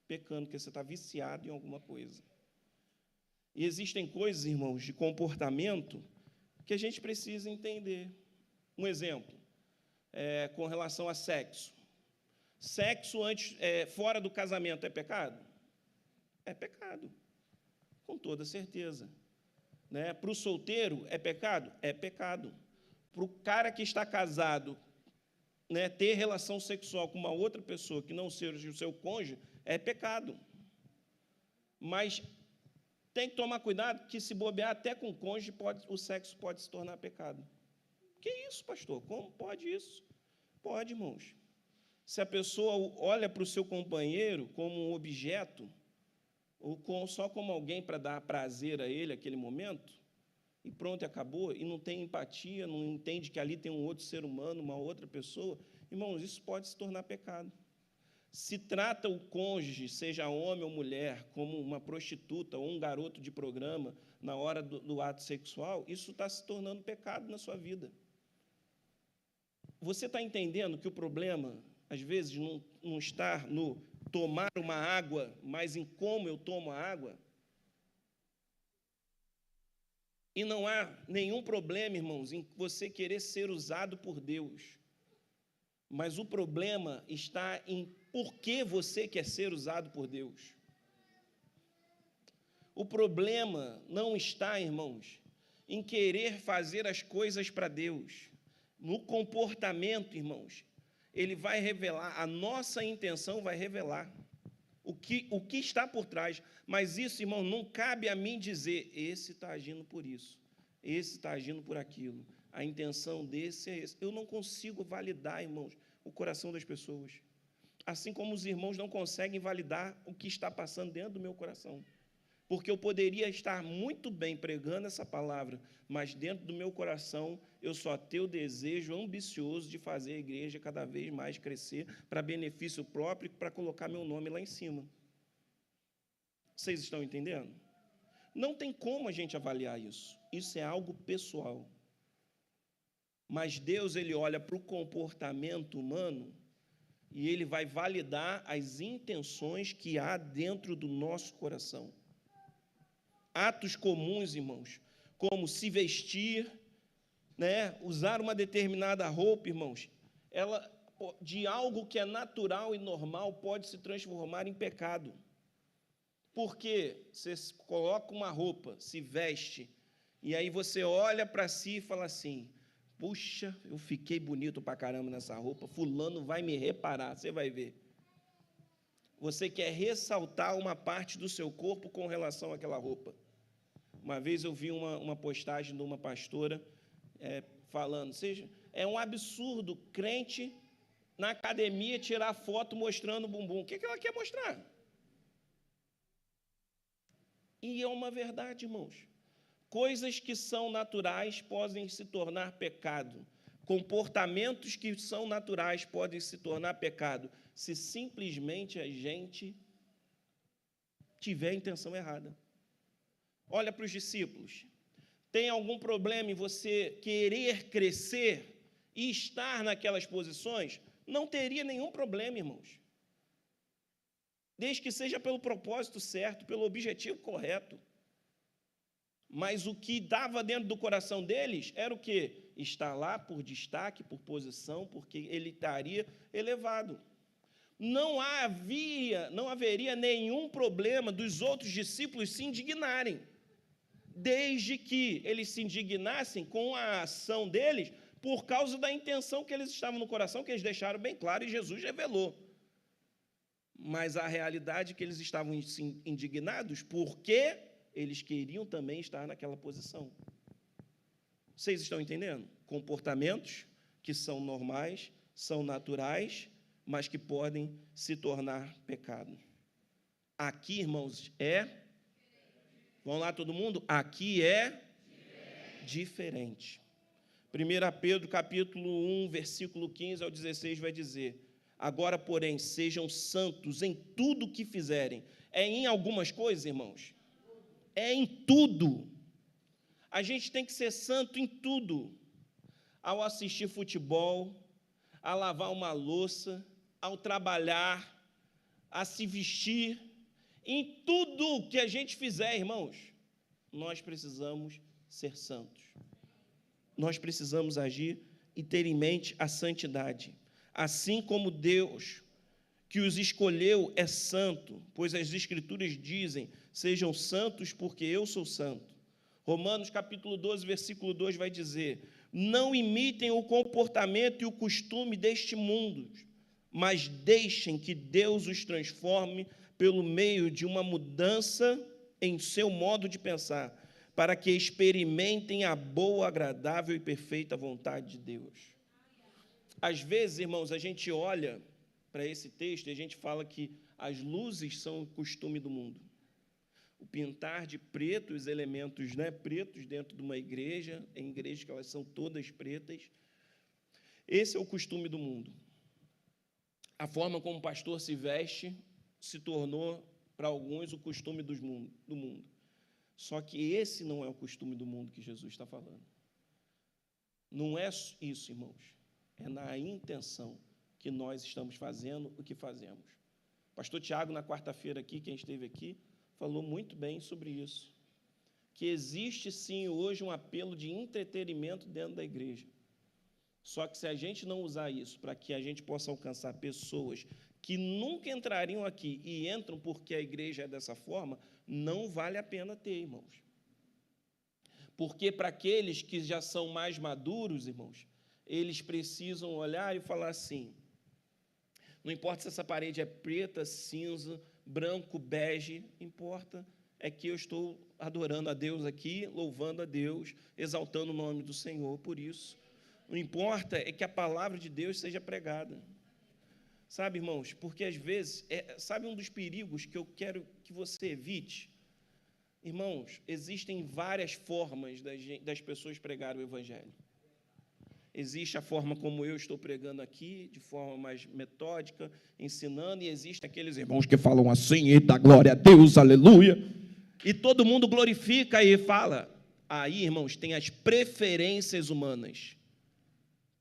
pecando, que você está viciado em alguma coisa. E existem coisas, irmãos, de comportamento que a gente precisa entender. Um exemplo, com relação a sexo. Sexo fora do casamento é pecado? É pecado, com toda certeza. Para o solteiro, é pecado? É pecado. Para o cara que está casado, ter relação sexual com uma outra pessoa que não seja o seu cônjuge, é pecado. Mas tem que tomar cuidado, que se bobear até com o cônjuge, o sexo pode se tornar pecado. Que isso, pastor? Como pode isso? Pode, irmãos. Se a pessoa olha para o seu companheiro como um objeto, ou só como alguém para dar prazer a ele naquele momento, e pronto, acabou, e não tem empatia, não entende que ali tem um outro ser humano, uma outra pessoa, irmãos, isso pode se tornar pecado. Se trata o cônjuge, seja homem ou mulher, como uma prostituta ou um garoto de programa na hora do ato sexual, isso está se tornando pecado na sua vida. Você está entendendo que o problema, às vezes, não está no tomar uma água, mas em como eu tomo a água? E não há nenhum problema, irmãos, em você querer ser usado por Deus. Mas o problema está em por que você quer ser usado por Deus. O problema não está, irmãos, em querer fazer as coisas para Deus. No comportamento, irmãos, ele vai revelar, a nossa intenção vai revelar o que está por trás. Mas isso, irmão, não cabe a mim dizer, esse está agindo por isso, esse está agindo por aquilo. A intenção desse é esse. Eu não consigo validar, irmãos, o coração das pessoas. Assim como os irmãos não conseguem validar o que está passando dentro do meu coração. Porque eu poderia estar muito bem pregando essa palavra, mas dentro do meu coração eu só tenho o desejo ambicioso de fazer a igreja cada vez mais crescer para benefício próprio e para colocar meu nome lá em cima. Vocês estão entendendo? Não tem como a gente avaliar isso. Isso é algo pessoal. Mas Deus, ele olha para o comportamento humano e ele vai validar as intenções que há dentro do nosso coração. Atos comuns, irmãos, como se vestir, usar uma determinada roupa, irmãos, ela, de algo que é natural e normal, pode se transformar em pecado. Porque você coloca uma roupa, se veste, e aí você olha para si e fala assim, puxa, eu fiquei bonito pra caramba nessa roupa, fulano vai me reparar, você vai ver. Você quer ressaltar uma parte do seu corpo com relação àquela roupa. Uma vez eu vi uma postagem de uma pastora falando, é um absurdo crente na academia tirar foto mostrando o bumbum. O que ela quer mostrar? E é uma verdade, irmãos. Coisas que são naturais podem se tornar pecado. Comportamentos que são naturais podem se tornar pecado, se simplesmente a gente tiver a intenção errada. Olha para os discípulos. Tem algum problema em você querer crescer e estar naquelas posições? Não teria nenhum problema, irmãos. Desde que seja pelo propósito certo, pelo objetivo correto. Mas o que dava dentro do coração deles era o quê? Estar lá por destaque, por posição, porque ele estaria elevado. Não haveria nenhum problema dos outros discípulos se indignarem, desde que eles se indignassem com a ação deles, por causa da intenção que eles estavam no coração, que eles deixaram bem claro e Jesus revelou. mas a realidade é que eles estavam indignados porque eles queriam também estar naquela posição. Vocês estão entendendo? Comportamentos que são normais, são naturais, mas que podem se tornar pecado. Aqui, irmãos, vamos lá todo mundo? Aqui é diferente. 1 Pedro, capítulo 1, versículo 15 ao 16, vai dizer: agora, porém, sejam santos em tudo que fizerem. É em algumas coisas, irmãos? É em tudo. A gente tem que ser santo em tudo. Ao assistir futebol, a lavar uma louça, ao trabalhar, a se vestir, em tudo que a gente fizer, irmãos, nós precisamos ser santos. Nós precisamos agir e ter em mente a santidade. Assim como Deus, que os escolheu, é santo, pois as Escrituras dizem: sejam santos porque eu sou santo. Romanos capítulo 12, versículo 2 vai dizer: não imitem o comportamento e o costume deste mundo, mas deixem que Deus os transforme pelo meio de uma mudança em seu modo de pensar, para que experimentem a boa, agradável e perfeita vontade de Deus. Às vezes, irmãos, a gente olha para esse texto e a gente fala que as luzes são o costume do mundo. O pintar de preto, os elementos pretos dentro de uma igreja, em igrejas que elas são todas pretas, esse é o costume do mundo. A forma como o pastor se veste se tornou, para alguns, o costume do mundo. Só que esse não é o costume do mundo que Jesus está falando. Não é isso, irmãos. É na intenção que nós estamos fazendo o que fazemos. O pastor Tiago, na quarta-feira aqui, quem esteve aqui, falou muito bem sobre isso. Que existe, sim, hoje um apelo de entretenimento dentro da igreja. Só que se a gente não usar isso para que a gente possa alcançar pessoas que nunca entrariam aqui e entram porque a igreja é dessa forma, não vale a pena ter, irmãos. Porque para aqueles que já são mais maduros, irmãos, eles precisam olhar e falar assim: não importa se essa parede é preta, cinza, branco, bege, importa é que eu estou adorando a Deus aqui, louvando a Deus, exaltando o nome do Senhor, por isso. Não importa é que a palavra de Deus seja pregada. Sabe, irmãos, porque às vezes, sabe um dos perigos que eu quero que você evite? Irmãos, existem várias formas das pessoas pregarem o Evangelho. Existe a forma como eu estou pregando aqui, de forma mais metódica, ensinando, e existem aqueles irmãos que falam assim: eita, glória a Deus, aleluia, e todo mundo glorifica e fala. Aí, irmãos, tem as preferências humanas.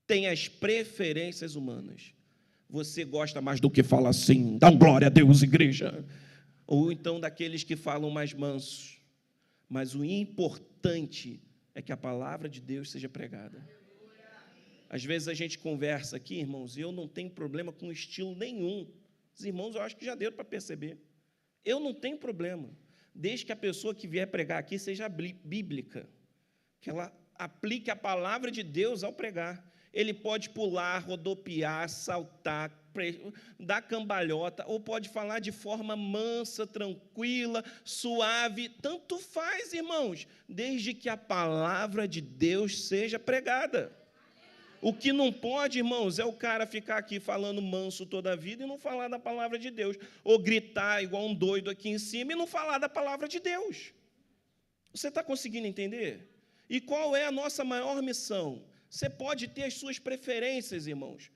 Tem as preferências humanas. Você gosta mais do que fala assim: dá glória a Deus, igreja. Ou então daqueles que falam mais mansos. Mas o importante é que a palavra de Deus seja pregada. Às vezes a gente conversa aqui, irmãos, e eu não tenho problema com estilo nenhum. Os irmãos, eu acho que já deram para perceber. Eu não tenho problema, desde que a pessoa que vier pregar aqui seja bíblica, que ela aplique a palavra de Deus ao pregar. Ele pode pular, rodopiar, saltar, dar cambalhota, ou pode falar de forma mansa, tranquila, suave, tanto faz, irmãos, desde que a palavra de Deus seja pregada. O que não pode, irmãos, é o cara ficar aqui falando manso toda a vida e não falar da palavra de Deus, ou gritar igual um doido aqui em cima e não falar da palavra de Deus. Você está conseguindo entender? E qual é a nossa maior missão? Você pode ter as suas preferências, irmãos.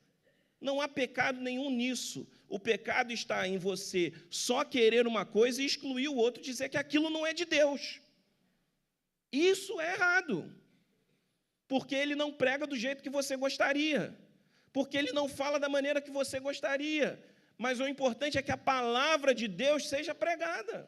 Não há pecado nenhum nisso. O pecado está em você só querer uma coisa e excluir o outro, dizer que aquilo não é de Deus. Isso é errado. Porque ele não prega do jeito que você gostaria. Porque ele não fala da maneira que você gostaria. Mas o importante é que a palavra de Deus seja pregada.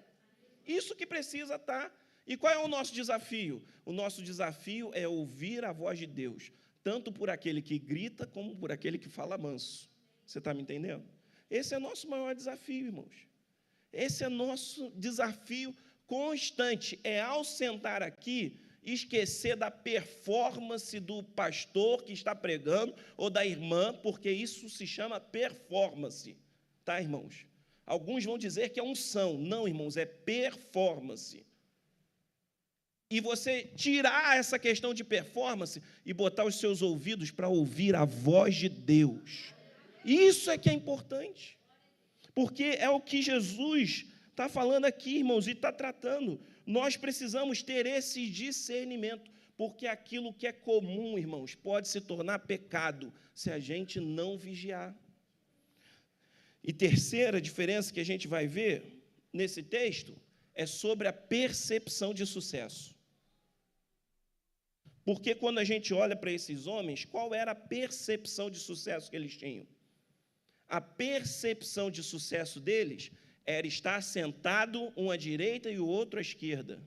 Isso que precisa estar. E qual é o nosso desafio? O nosso desafio é ouvir a voz de Deus, tanto por aquele que grita, como por aquele que fala manso. Você está me entendendo? Esse é o nosso maior desafio, irmãos. Esse é nosso desafio constante. É ao sentar aqui, esquecer da performance do pastor que está pregando, ou da irmã, porque isso se chama performance. Tá, irmãos? Alguns vão dizer que é unção. Não, irmãos, é performance. E você tirar essa questão de performance e botar os seus ouvidos para ouvir a voz de Deus. Isso é que é importante. Porque é o que Jesus está falando aqui, irmãos, e está tratando. Nós precisamos ter esse discernimento, porque aquilo que é comum, irmãos, pode se tornar pecado se a gente não vigiar. E terceira diferença que a gente vai ver nesse texto é sobre a percepção de sucesso. Porque quando a gente olha para esses homens, qual era a percepção de sucesso que eles tinham? A percepção de sucesso deles era estar sentado um à direita e o outro à esquerda.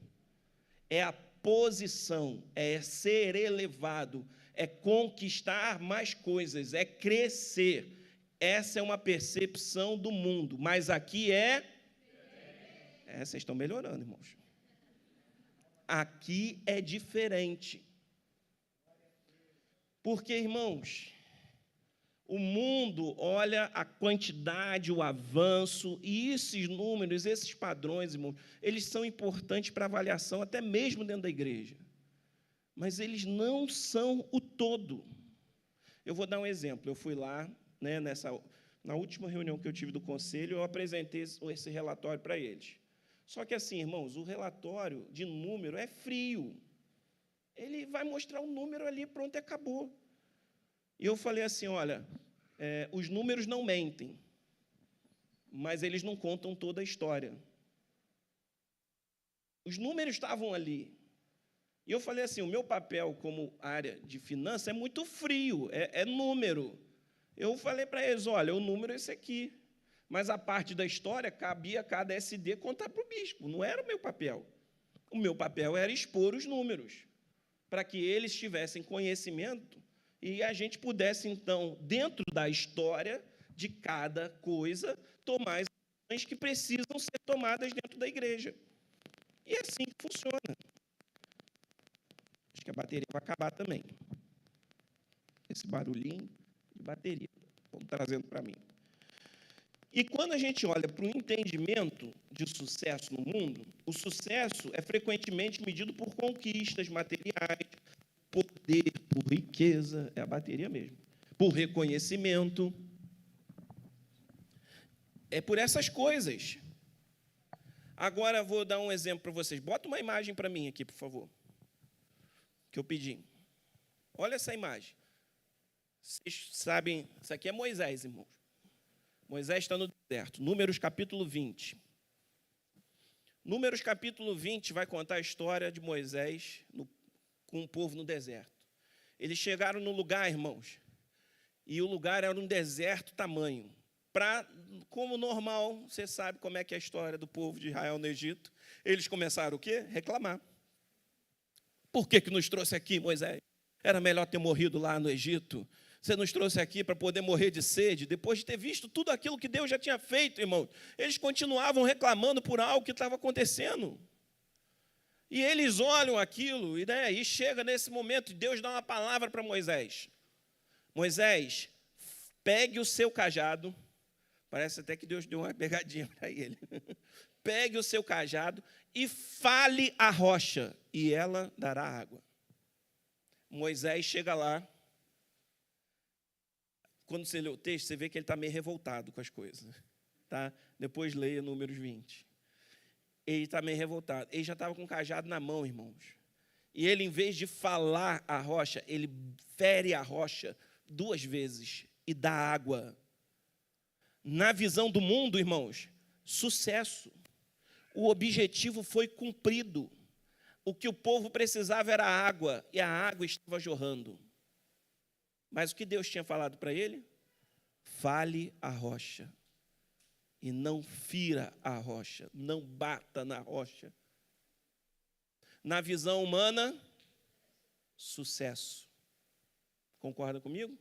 É a posição, é ser elevado, é conquistar mais coisas, é crescer. Essa é uma percepção do mundo, mas aqui vocês estão melhorando, irmãos. Aqui é diferente. Porque, irmãos, o mundo olha a quantidade, o avanço, e esses números, esses padrões, irmãos, eles são importantes para avaliação, até mesmo dentro da igreja. Mas eles não são o todo. Eu vou dar um exemplo. Eu fui lá, né, na última reunião que eu tive do conselho, eu apresentei esse relatório para eles. Só que assim, irmãos, o relatório de número é frio. Ele vai mostrar um número ali, pronto, e acabou. E eu falei assim, olha, os números não mentem, mas eles não contam toda a história. Os números estavam ali. E eu falei assim, o meu papel como área de finanças é muito frio, é número. Eu falei para eles, olha, o número é esse aqui. Mas a parte da história cabia a cada SD contar para o bispo, não era o meu papel. O meu papel era expor os números, para que eles tivessem conhecimento e a gente pudesse, então, dentro da história de cada coisa, tomar as ações que precisam ser tomadas dentro da igreja. E é assim que funciona. Acho que a bateria vai acabar também. Esse barulhinho de bateria. Estão trazendo para mim. E quando a gente olha para o entendimento de sucesso no mundo, o sucesso é frequentemente medido por conquistas materiais, poder, por riqueza, é a bateria mesmo, por reconhecimento. É por essas coisas. Agora vou dar um exemplo para vocês. Bota uma imagem para mim aqui, por favor, que eu pedi. Olha essa imagem. Vocês sabem, isso aqui é Moisés, irmãos. Moisés está no deserto. Números capítulo 20. Números capítulo 20 vai contar a história de Moisés com o povo no deserto. Eles chegaram no lugar, irmãos, e o lugar era um deserto tamanho. Como normal, você sabe como é que é a história do povo de Israel no Egito. Eles começaram o quê? Reclamar. Por que nos trouxe aqui, Moisés? Era melhor ter morrido lá no Egito. Você nos trouxe aqui para poder morrer de sede, depois de ter visto tudo aquilo que Deus já tinha feito, irmão. Eles continuavam reclamando por algo que estava acontecendo. E eles olham aquilo, e chega nesse momento, e Deus dá uma palavra para Moisés. Moisés, pegue o seu cajado, parece até que Deus deu uma pegadinha para ele. Pegue o seu cajado e fale a rocha, e ela dará água. Moisés chega lá. Quando você lê o texto, você vê que ele está meio revoltado com as coisas. Tá? Depois leia Números 20. Ele está meio revoltado. Ele já estava com o cajado na mão, irmãos. E ele, em vez de falar a rocha, ele fere a rocha 2 vezes e dá água. Na visão do mundo, irmãos, sucesso. O objetivo foi cumprido. O que o povo precisava era água, e a água estava jorrando. Mas o que Deus tinha falado para ele? Fale a rocha. E não fira a rocha. Não bata na rocha. Na visão humana, sucesso. Concorda comigo?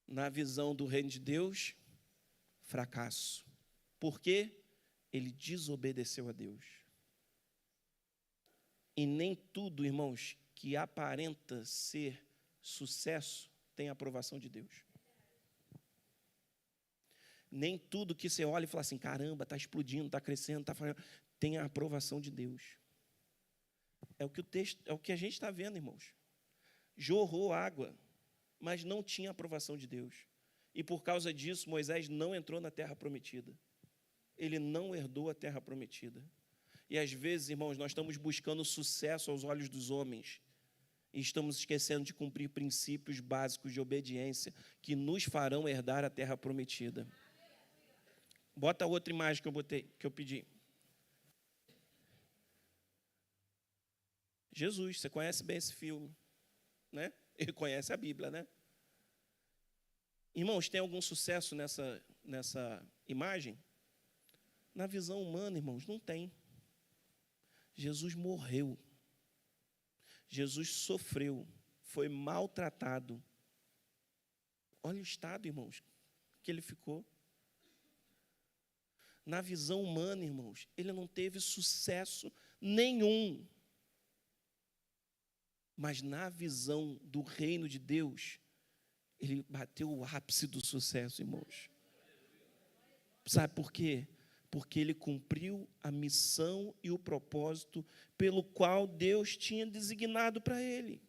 Na visão do reino de Deus, fracasso. Por quê? Ele desobedeceu a Deus. E nem tudo, irmãos, que aparenta ser sucesso tem a aprovação de Deus. Nem tudo que você olha e fala assim, caramba, está explodindo, está crescendo, está fazendo, tem a aprovação de Deus. É o que o texto, é o que a gente está vendo, irmãos. Jorrou água, mas não tinha aprovação de Deus. E por causa disso, Moisés não entrou na terra prometida. Ele não herdou a terra prometida. E às vezes, irmãos, nós estamos buscando sucesso aos olhos dos homens e estamos esquecendo de cumprir princípios básicos de obediência que nos farão herdar a terra prometida. Bota a outra imagem que eu pedi. Jesus, você conhece bem esse filme, né? Ele conhece a Bíblia, né? Irmãos, tem algum sucesso nessa imagem? Na visão humana, irmãos, não tem. Jesus morreu. Jesus sofreu, foi maltratado. Olha o estado, irmãos, que ele ficou. Na visão humana, irmãos, ele não teve sucesso nenhum. Mas na visão do reino de Deus, ele bateu o ápice do sucesso, irmãos. Sabe por quê? Porque ele cumpriu a missão e o propósito pelo qual Deus tinha designado para ele.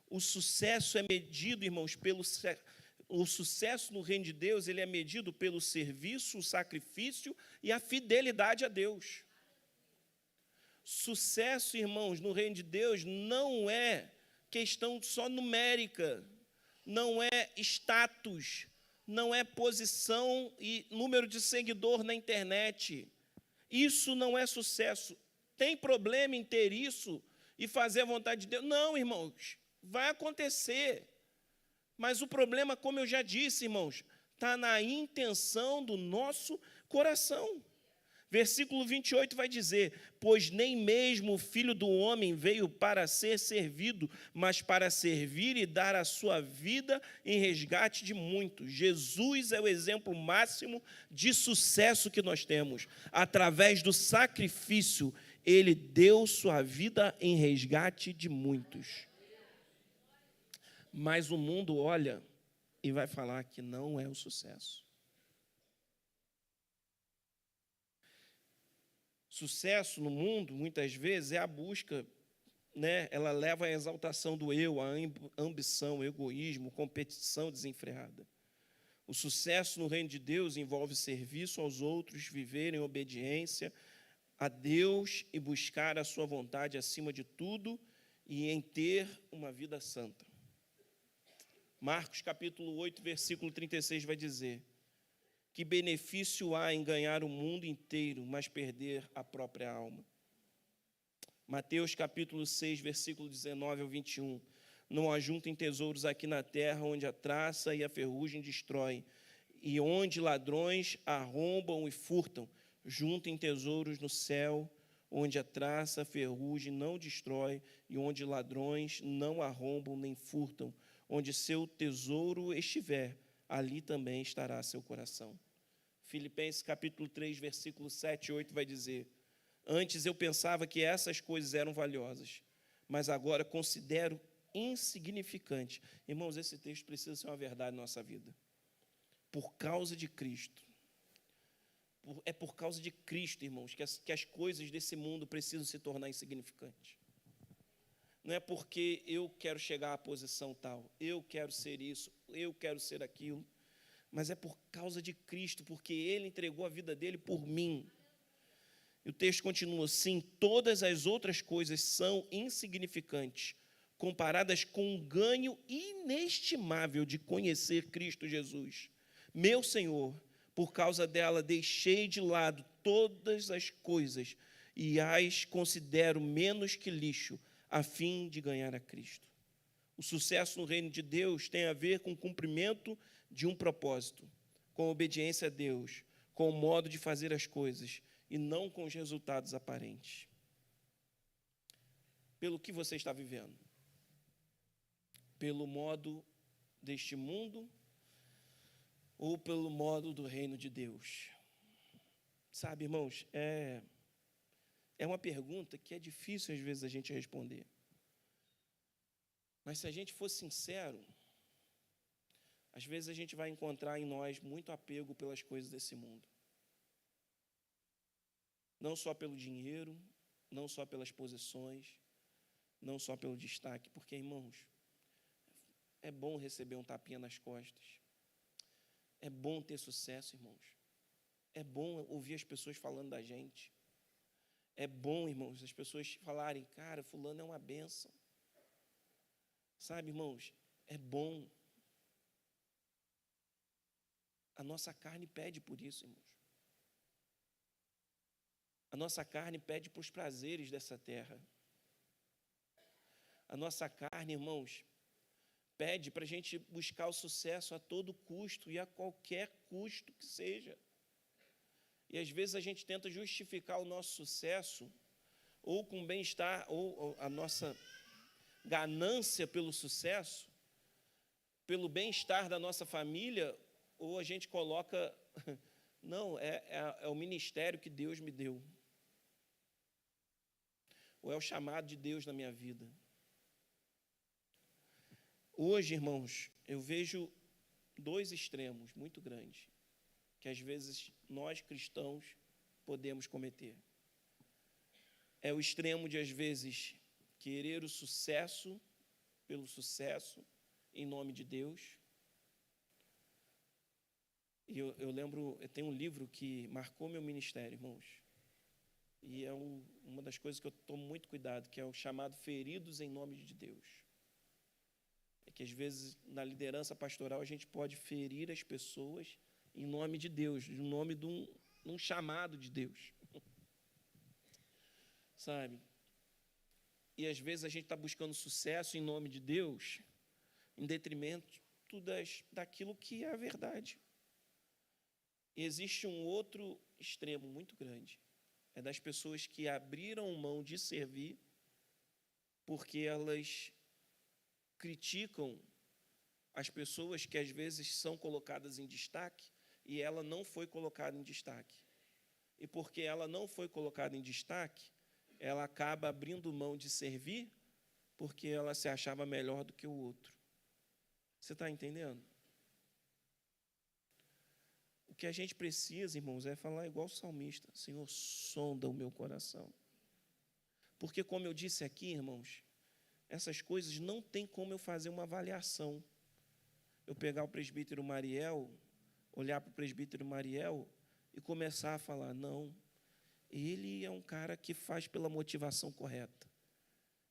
O sucesso é medido, irmãos, o sucesso no reino de Deus, ele é medido pelo serviço, o sacrifício e a fidelidade a Deus. Sucesso, irmãos, no reino de Deus não é questão só numérica, não é status, não é posição e número de seguidor na internet. Isso não é sucesso. Tem problema em ter isso e fazer a vontade de Deus? Não, irmãos, vai acontecer. Mas o problema, como eu já disse, irmãos, está na intenção do nosso coração. Versículo 28 vai dizer, pois nem mesmo o Filho do Homem veio para ser servido, mas para servir e dar a sua vida em resgate de muitos. Jesus é o exemplo máximo de sucesso que nós temos. Através do sacrifício, ele deu sua vida em resgate de muitos. Mas o mundo olha e vai falar que não é o sucesso. Sucesso no mundo, muitas vezes, é a busca, né? Ela leva à exaltação do eu, à ambição, egoísmo, competição desenfreada. O sucesso no reino de Deus envolve serviço aos outros, viver em obediência a Deus e buscar a sua vontade acima de tudo e em ter uma vida santa. Marcos capítulo 8, versículo 36 vai dizer, que benefício há em ganhar o mundo inteiro, mas perder a própria alma? Mateus capítulo 6, versículo 19 ao 21. Não ajuntem tesouros aqui na terra, onde a traça e a ferrugem destroem, e onde ladrões arrombam e furtam. Juntem tesouros no céu, onde a traça, a ferrugem não destrói, e onde ladrões não arrombam nem furtam. Onde seu tesouro estiver, ali também estará seu coração. Filipenses capítulo 3, versículo 7 e 8 vai dizer, antes eu pensava que essas coisas eram valiosas, mas agora considero insignificante. Irmãos, esse texto precisa ser uma verdade na nossa vida. Por causa de Cristo. É por causa de Cristo, irmãos, que as coisas desse mundo precisam se tornar insignificantes. Não é porque eu quero chegar à posição tal, eu quero ser isso, eu quero ser aquilo, mas é por causa de Cristo, porque Ele entregou a vida dele por mim. E o texto continua assim, todas as outras coisas são insignificantes, comparadas com um ganho inestimável de conhecer Cristo Jesus, meu Senhor. Por causa dela deixei de lado todas as coisas e as considero menos que lixo, a fim de ganhar a Cristo. O sucesso no reino de Deus tem a ver com o cumprimento de um propósito, com a obediência a Deus, com o modo de fazer as coisas e não com os resultados aparentes. Pelo que você está vivendo? Pelo modo deste mundo ou pelo modo do reino de Deus? Sabe, irmãos, é uma pergunta que é difícil às vezes a gente responder. Mas se a gente for sincero, Às vezes a gente vai encontrar em nós muito apego pelas coisas desse mundo. Não só pelo dinheiro, não só pelas posições, não só pelo destaque, porque, irmãos, é bom receber um tapinha nas costas. É bom ter sucesso, irmãos. É bom ouvir as pessoas falando da gente. É bom, irmãos, as pessoas falarem, cara, fulano é uma bênção. Sabe, irmãos, é bom. A nossa carne pede por isso, irmãos. A nossa carne pede para os prazeres dessa terra. A nossa carne, irmãos, pede para a gente buscar o sucesso a todo custo e a qualquer custo que seja. E às vezes a gente tenta justificar o nosso sucesso ou com bem-estar, ou a nossa ganância pelo sucesso, pelo bem-estar da nossa família, ou a gente coloca, não, é o ministério que Deus me deu, ou é o chamado de Deus na minha vida. Hoje, irmãos, eu vejo dois extremos muito grandes, que às vezes nós cristãos podemos cometer. É o extremo de, às vezes, querer o sucesso pelo sucesso, em nome de Deus. E eu lembro, tem um livro que marcou meu ministério, irmãos, e é uma das coisas que eu tomo muito cuidado, que é o chamado Feridos em Nome de Deus. É que, às vezes, na liderança pastoral, a gente pode ferir as pessoas em nome de Deus, em nome de um chamado de Deus. Sabe? E, às vezes, a gente está buscando sucesso em nome de Deus, em detrimento daquilo que é a verdade. E existe um outro extremo muito grande, é das pessoas que abriram mão de servir porque elas criticam as pessoas que às vezes são colocadas em destaque e ela não foi colocada em destaque. E porque ela não foi colocada em destaque, ela acaba abrindo mão de servir porque ela se achava melhor do que o outro. Você está entendendo? O que a gente precisa, irmãos, é falar igual o salmista: Senhor, sonda o meu coração. Porque, como eu disse aqui, irmãos, essas coisas não tem como eu fazer uma avaliação. Eu pegar o presbítero Mariel, olhar para o presbítero Mariel e começar a falar, não, ele é um cara que faz pela motivação correta.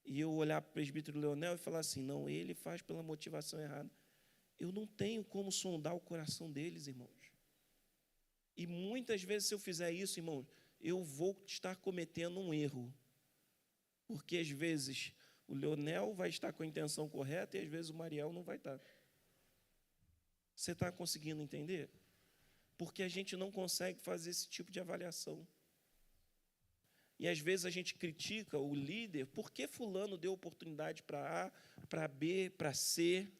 E eu olhar para o presbítero Leonel e falar assim, não, ele faz pela motivação errada. Eu não tenho como sondar o coração deles, irmãos. E muitas vezes, se eu fizer isso, irmãos, eu vou estar cometendo um erro. Porque, às vezes, o Leonel vai estar com a intenção correta e, às vezes, o Mariel não vai estar. Você está conseguindo entender? Porque a gente não consegue fazer esse tipo de avaliação. E, às vezes, a gente critica o líder, por que fulano deu oportunidade para A, para B, para C?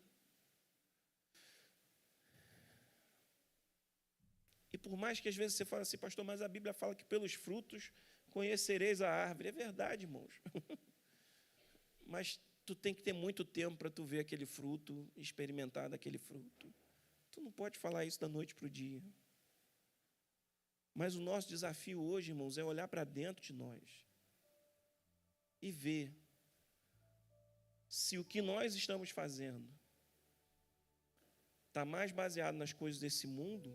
E por mais que, às vezes, você fale assim, pastor, mas a Bíblia fala que pelos frutos conhecereis a árvore. É verdade, irmãos. Mas tu tem que ter muito tempo para tu ver aquele fruto, experimentar daquele fruto. Tu não pode falar isso da noite para o dia. Mas o nosso desafio hoje, irmãos, é olhar para dentro de nós e ver se o que nós estamos fazendo está mais baseado nas coisas desse mundo.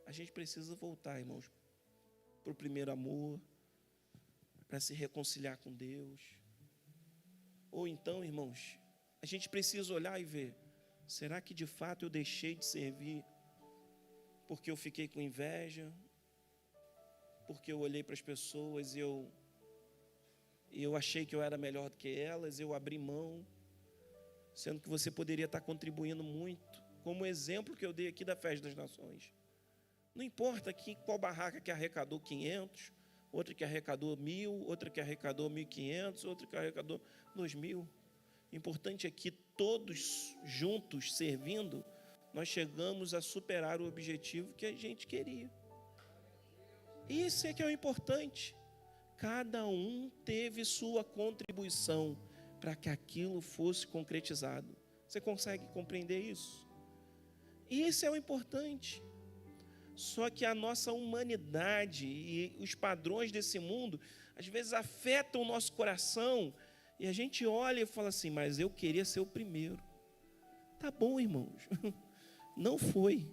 A gente precisa voltar, irmãos, para o primeiro amor, para se reconciliar com Deus. Ou então, irmãos, a gente precisa olhar e ver, será que de fato eu deixei de servir porque eu fiquei com inveja, porque eu olhei para as pessoas e eu achei que eu era melhor do que elas, eu abri mão, sendo que você poderia estar contribuindo muito, como o exemplo que eu dei aqui da Festa das Nações. Não importa aqui qual barraca que arrecadou 500, outra que arrecadou 1.000, outra que arrecadou 1.500, outra que arrecadou 2.000. O importante é que todos juntos, servindo, nós chegamos a superar o objetivo que a gente queria. Isso é que é o importante. Cada um teve sua contribuição para que aquilo fosse concretizado. Você consegue compreender isso? E esse é o importante. Só que a nossa humanidade e os padrões desse mundo, às vezes afetam o nosso coração, e a gente olha e fala assim, mas eu queria ser o primeiro. Tá bom, irmãos. Não foi.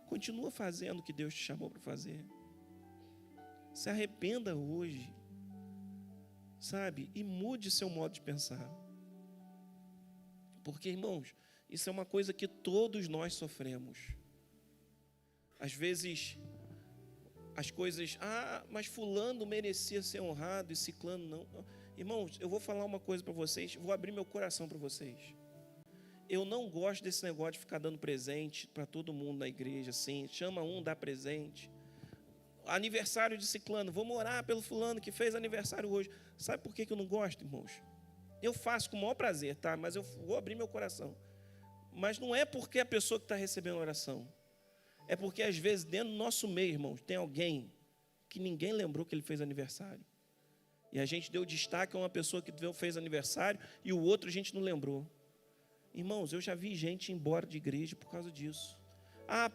Continua fazendo o que Deus te chamou para fazer. Se arrependa hoje, sabe? E mude seu modo de pensar. Porque, irmãos, isso é uma coisa que todos nós sofremos. Às vezes, as coisas, mas fulano merecia ser honrado e ciclano não. Irmãos, eu vou falar uma coisa para vocês, vou abrir meu coração para vocês. Eu não gosto desse negócio de ficar dando presente para todo mundo na igreja, assim, chama um, dá presente. Aniversário de ciclano, vamos orar pelo fulano que fez aniversário hoje. Sabe por que eu não gosto, irmãos? Eu faço com o maior prazer, tá? Mas eu vou abrir meu coração. Mas não é porque a pessoa que está recebendo a oração. É porque, às vezes, dentro do nosso meio, irmãos, tem alguém que ninguém lembrou que ele fez aniversário. E a gente deu destaque a uma pessoa que fez aniversário e o outro a gente não lembrou. Irmãos, eu já vi gente ir embora de igreja por causa disso.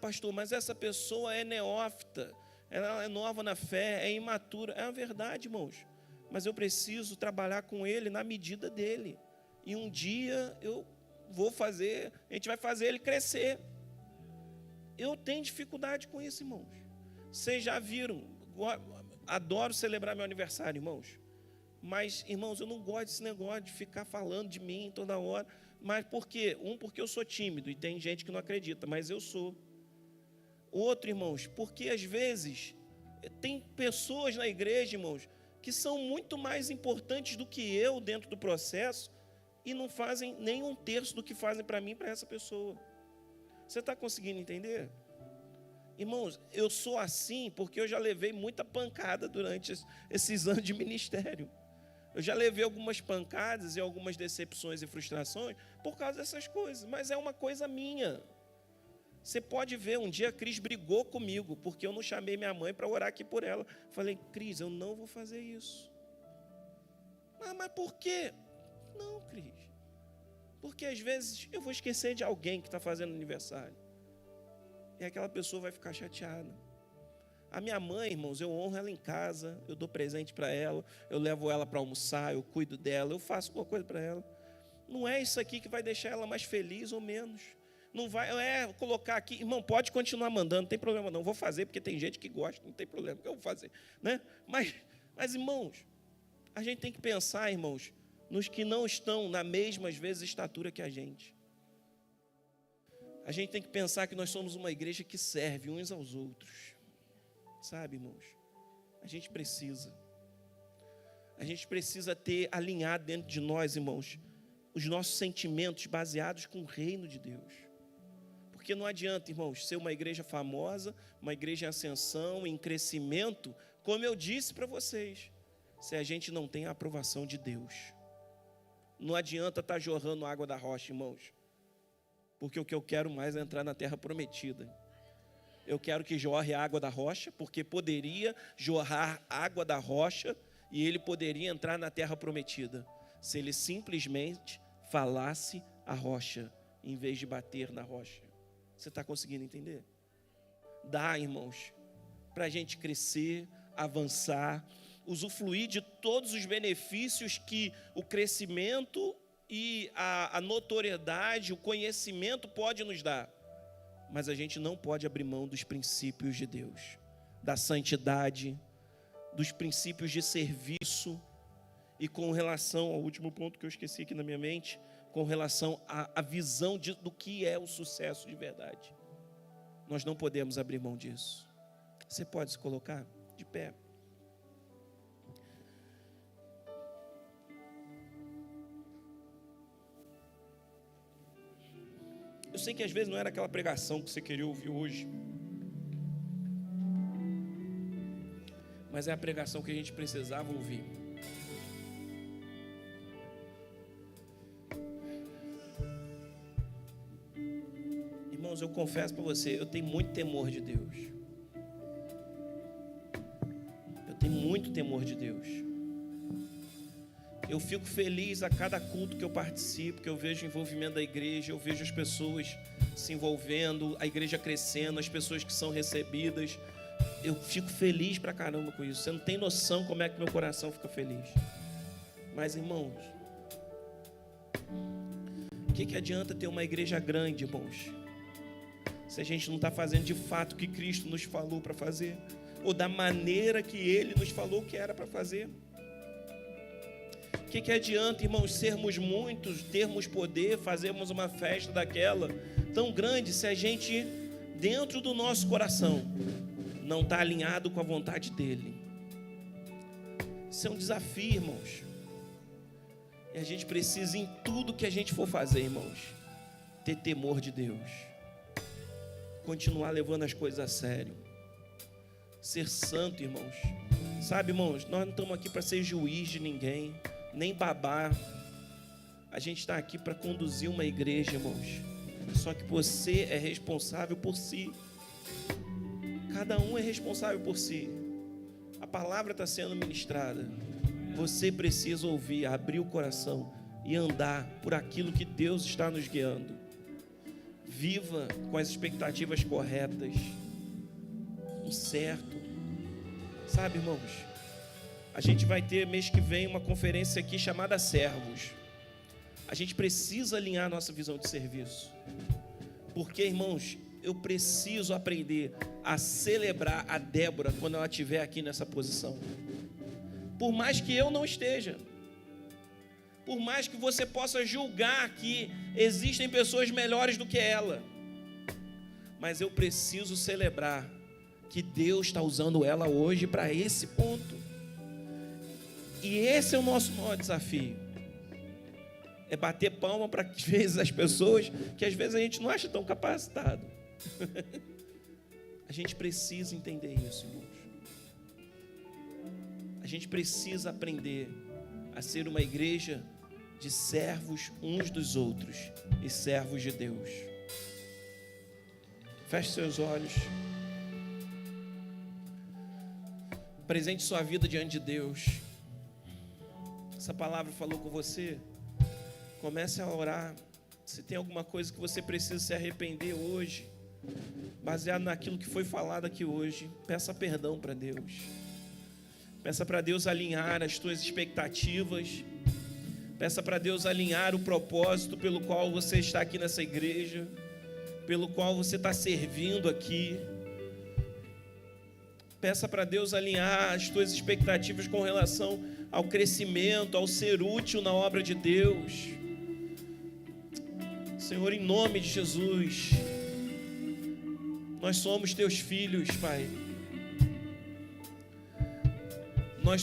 Pastor, mas essa pessoa é neófita, ela é nova na fé, é imatura. É a verdade, irmãos. Mas eu preciso trabalhar com ele na medida dele. E um dia a gente vai fazer ele crescer. Eu tenho dificuldade com isso, irmãos. Vocês já viram, adoro celebrar meu aniversário, irmãos. Mas, irmãos, eu não gosto desse negócio de ficar falando de mim toda hora. Mas por quê? Porque eu sou tímido e tem gente que não acredita, mas eu sou. Outro, irmãos, porque às vezes tem pessoas na igreja, irmãos, que são muito mais importantes do que eu dentro do processo e não fazem nem um terço do que fazem para mim, para essa pessoa. Você está conseguindo entender? Irmãos, eu sou assim porque eu já levei muita pancada durante esses anos de ministério. Eu já levei algumas pancadas e algumas decepções e frustrações por causa dessas coisas, mas é uma coisa minha. Você pode ver, um dia a Cris brigou comigo, porque eu não chamei minha mãe para orar aqui por ela. Falei, Cris, eu não vou fazer isso. Mas por quê? Não, Cris. Porque às vezes eu vou esquecer de alguém que está fazendo aniversário. E aquela pessoa vai ficar chateada. A minha mãe, irmãos, eu honro ela em casa, eu dou presente para ela, eu levo ela para almoçar, eu cuido dela, eu faço alguma coisa para ela. Não é isso aqui que vai deixar ela mais feliz ou menos. Não vai, colocar aqui, irmão, pode continuar mandando, não tem problema não, vou fazer porque tem gente que gosta, não tem problema, que eu vou fazer, né? Mas, irmãos, a gente tem que pensar, irmãos, nos que não estão na mesma, às vezes, estatura que a gente. A gente tem que pensar que nós somos uma igreja que serve uns aos outros. Sabe, irmãos? A gente precisa ter alinhado dentro de nós, irmãos, os nossos sentimentos baseados com o reino de Deus. Porque não adianta, irmãos, ser uma igreja famosa, uma igreja em ascensão, em crescimento, como eu disse para vocês, se a gente não tem a aprovação de Deus. Não adianta estar jorrando água da rocha, irmãos, porque o que eu quero mais é entrar na terra prometida. Eu quero que jorre a água da rocha, porque poderia jorrar água da rocha e ele poderia entrar na terra prometida, se ele simplesmente falasse a rocha, em vez de bater na rocha. Você está conseguindo entender? Dá, irmãos, para a gente crescer, avançar, usufruir de todos os benefícios que o crescimento e a notoriedade, o conhecimento pode nos dar. Mas a gente não pode abrir mão dos princípios de Deus, da santidade, dos princípios de serviço. E com relação ao último ponto que eu esqueci aqui na minha mente, com relação à visão do que é o sucesso de verdade. Nós não podemos abrir mão disso. Você pode se colocar de pé. Eu sei que às vezes não era aquela pregação que você queria ouvir hoje, mas é a pregação que a gente precisava ouvir. Irmãos, eu confesso para você, eu tenho muito temor de Deus. Eu tenho muito temor de Deus. Eu fico feliz a cada culto que eu participo, que eu vejo o envolvimento da igreja, eu vejo as pessoas se envolvendo, a igreja crescendo, as pessoas que são recebidas. Eu fico feliz pra caramba com isso. Você não tem noção como é que meu coração fica feliz. Mas, irmãos, o que adianta ter uma igreja grande, irmãos, se a gente não está fazendo de fato o que Cristo nos falou para fazer, ou da maneira que Ele nos falou que era para fazer? O que adianta, irmãos, sermos muitos, termos poder, fazermos uma festa daquela tão grande, se a gente, dentro do nosso coração, não está alinhado com a vontade dEle? Isso é um desafio, irmãos. E a gente precisa, em tudo que a gente for fazer, irmãos, ter temor de Deus, continuar levando as coisas a sério, ser santo, irmãos. Sabe, irmãos, nós não estamos aqui para ser juiz de ninguém, nem babá. A gente está aqui para conduzir uma igreja, irmãos. Só que você é responsável por si. Cada um é responsável por si. A palavra está sendo ministrada. Você precisa ouvir, abrir o coração e andar por aquilo que Deus está nos guiando. Viva com as expectativas corretas, o certo. Sabe, irmãos, a gente vai ter mês que vem uma conferência aqui chamada Servos. A gente precisa alinhar a nossa visão de serviço. Porque, irmãos, eu preciso aprender a celebrar a Débora quando ela estiver aqui nessa posição. Por mais que eu não esteja, por mais que você possa julgar que existem pessoas melhores do que ela, mas eu preciso celebrar que Deus está usando ela hoje para esse ponto. E esse é o nosso maior desafio. É bater palma para, às vezes, as pessoas que às vezes a gente não acha tão capacitado. A gente precisa entender isso, irmãos. A gente precisa aprender a ser uma igreja de servos uns dos outros e servos de Deus. Feche seus olhos. Apresente sua vida diante de Deus. Essa palavra falou com você? Comece a orar. Se tem alguma coisa que você precisa se arrepender hoje, baseado naquilo que foi falado aqui hoje, peça perdão para Deus. Peça para Deus alinhar as tuas expectativas. Peça para Deus alinhar o propósito pelo qual você está aqui nessa igreja, pelo qual você está servindo aqui. Peça para Deus alinhar as tuas expectativas com relação ao crescimento, ao ser útil na obra de Deus. Senhor, em nome de Jesus, nós somos teus filhos, Pai.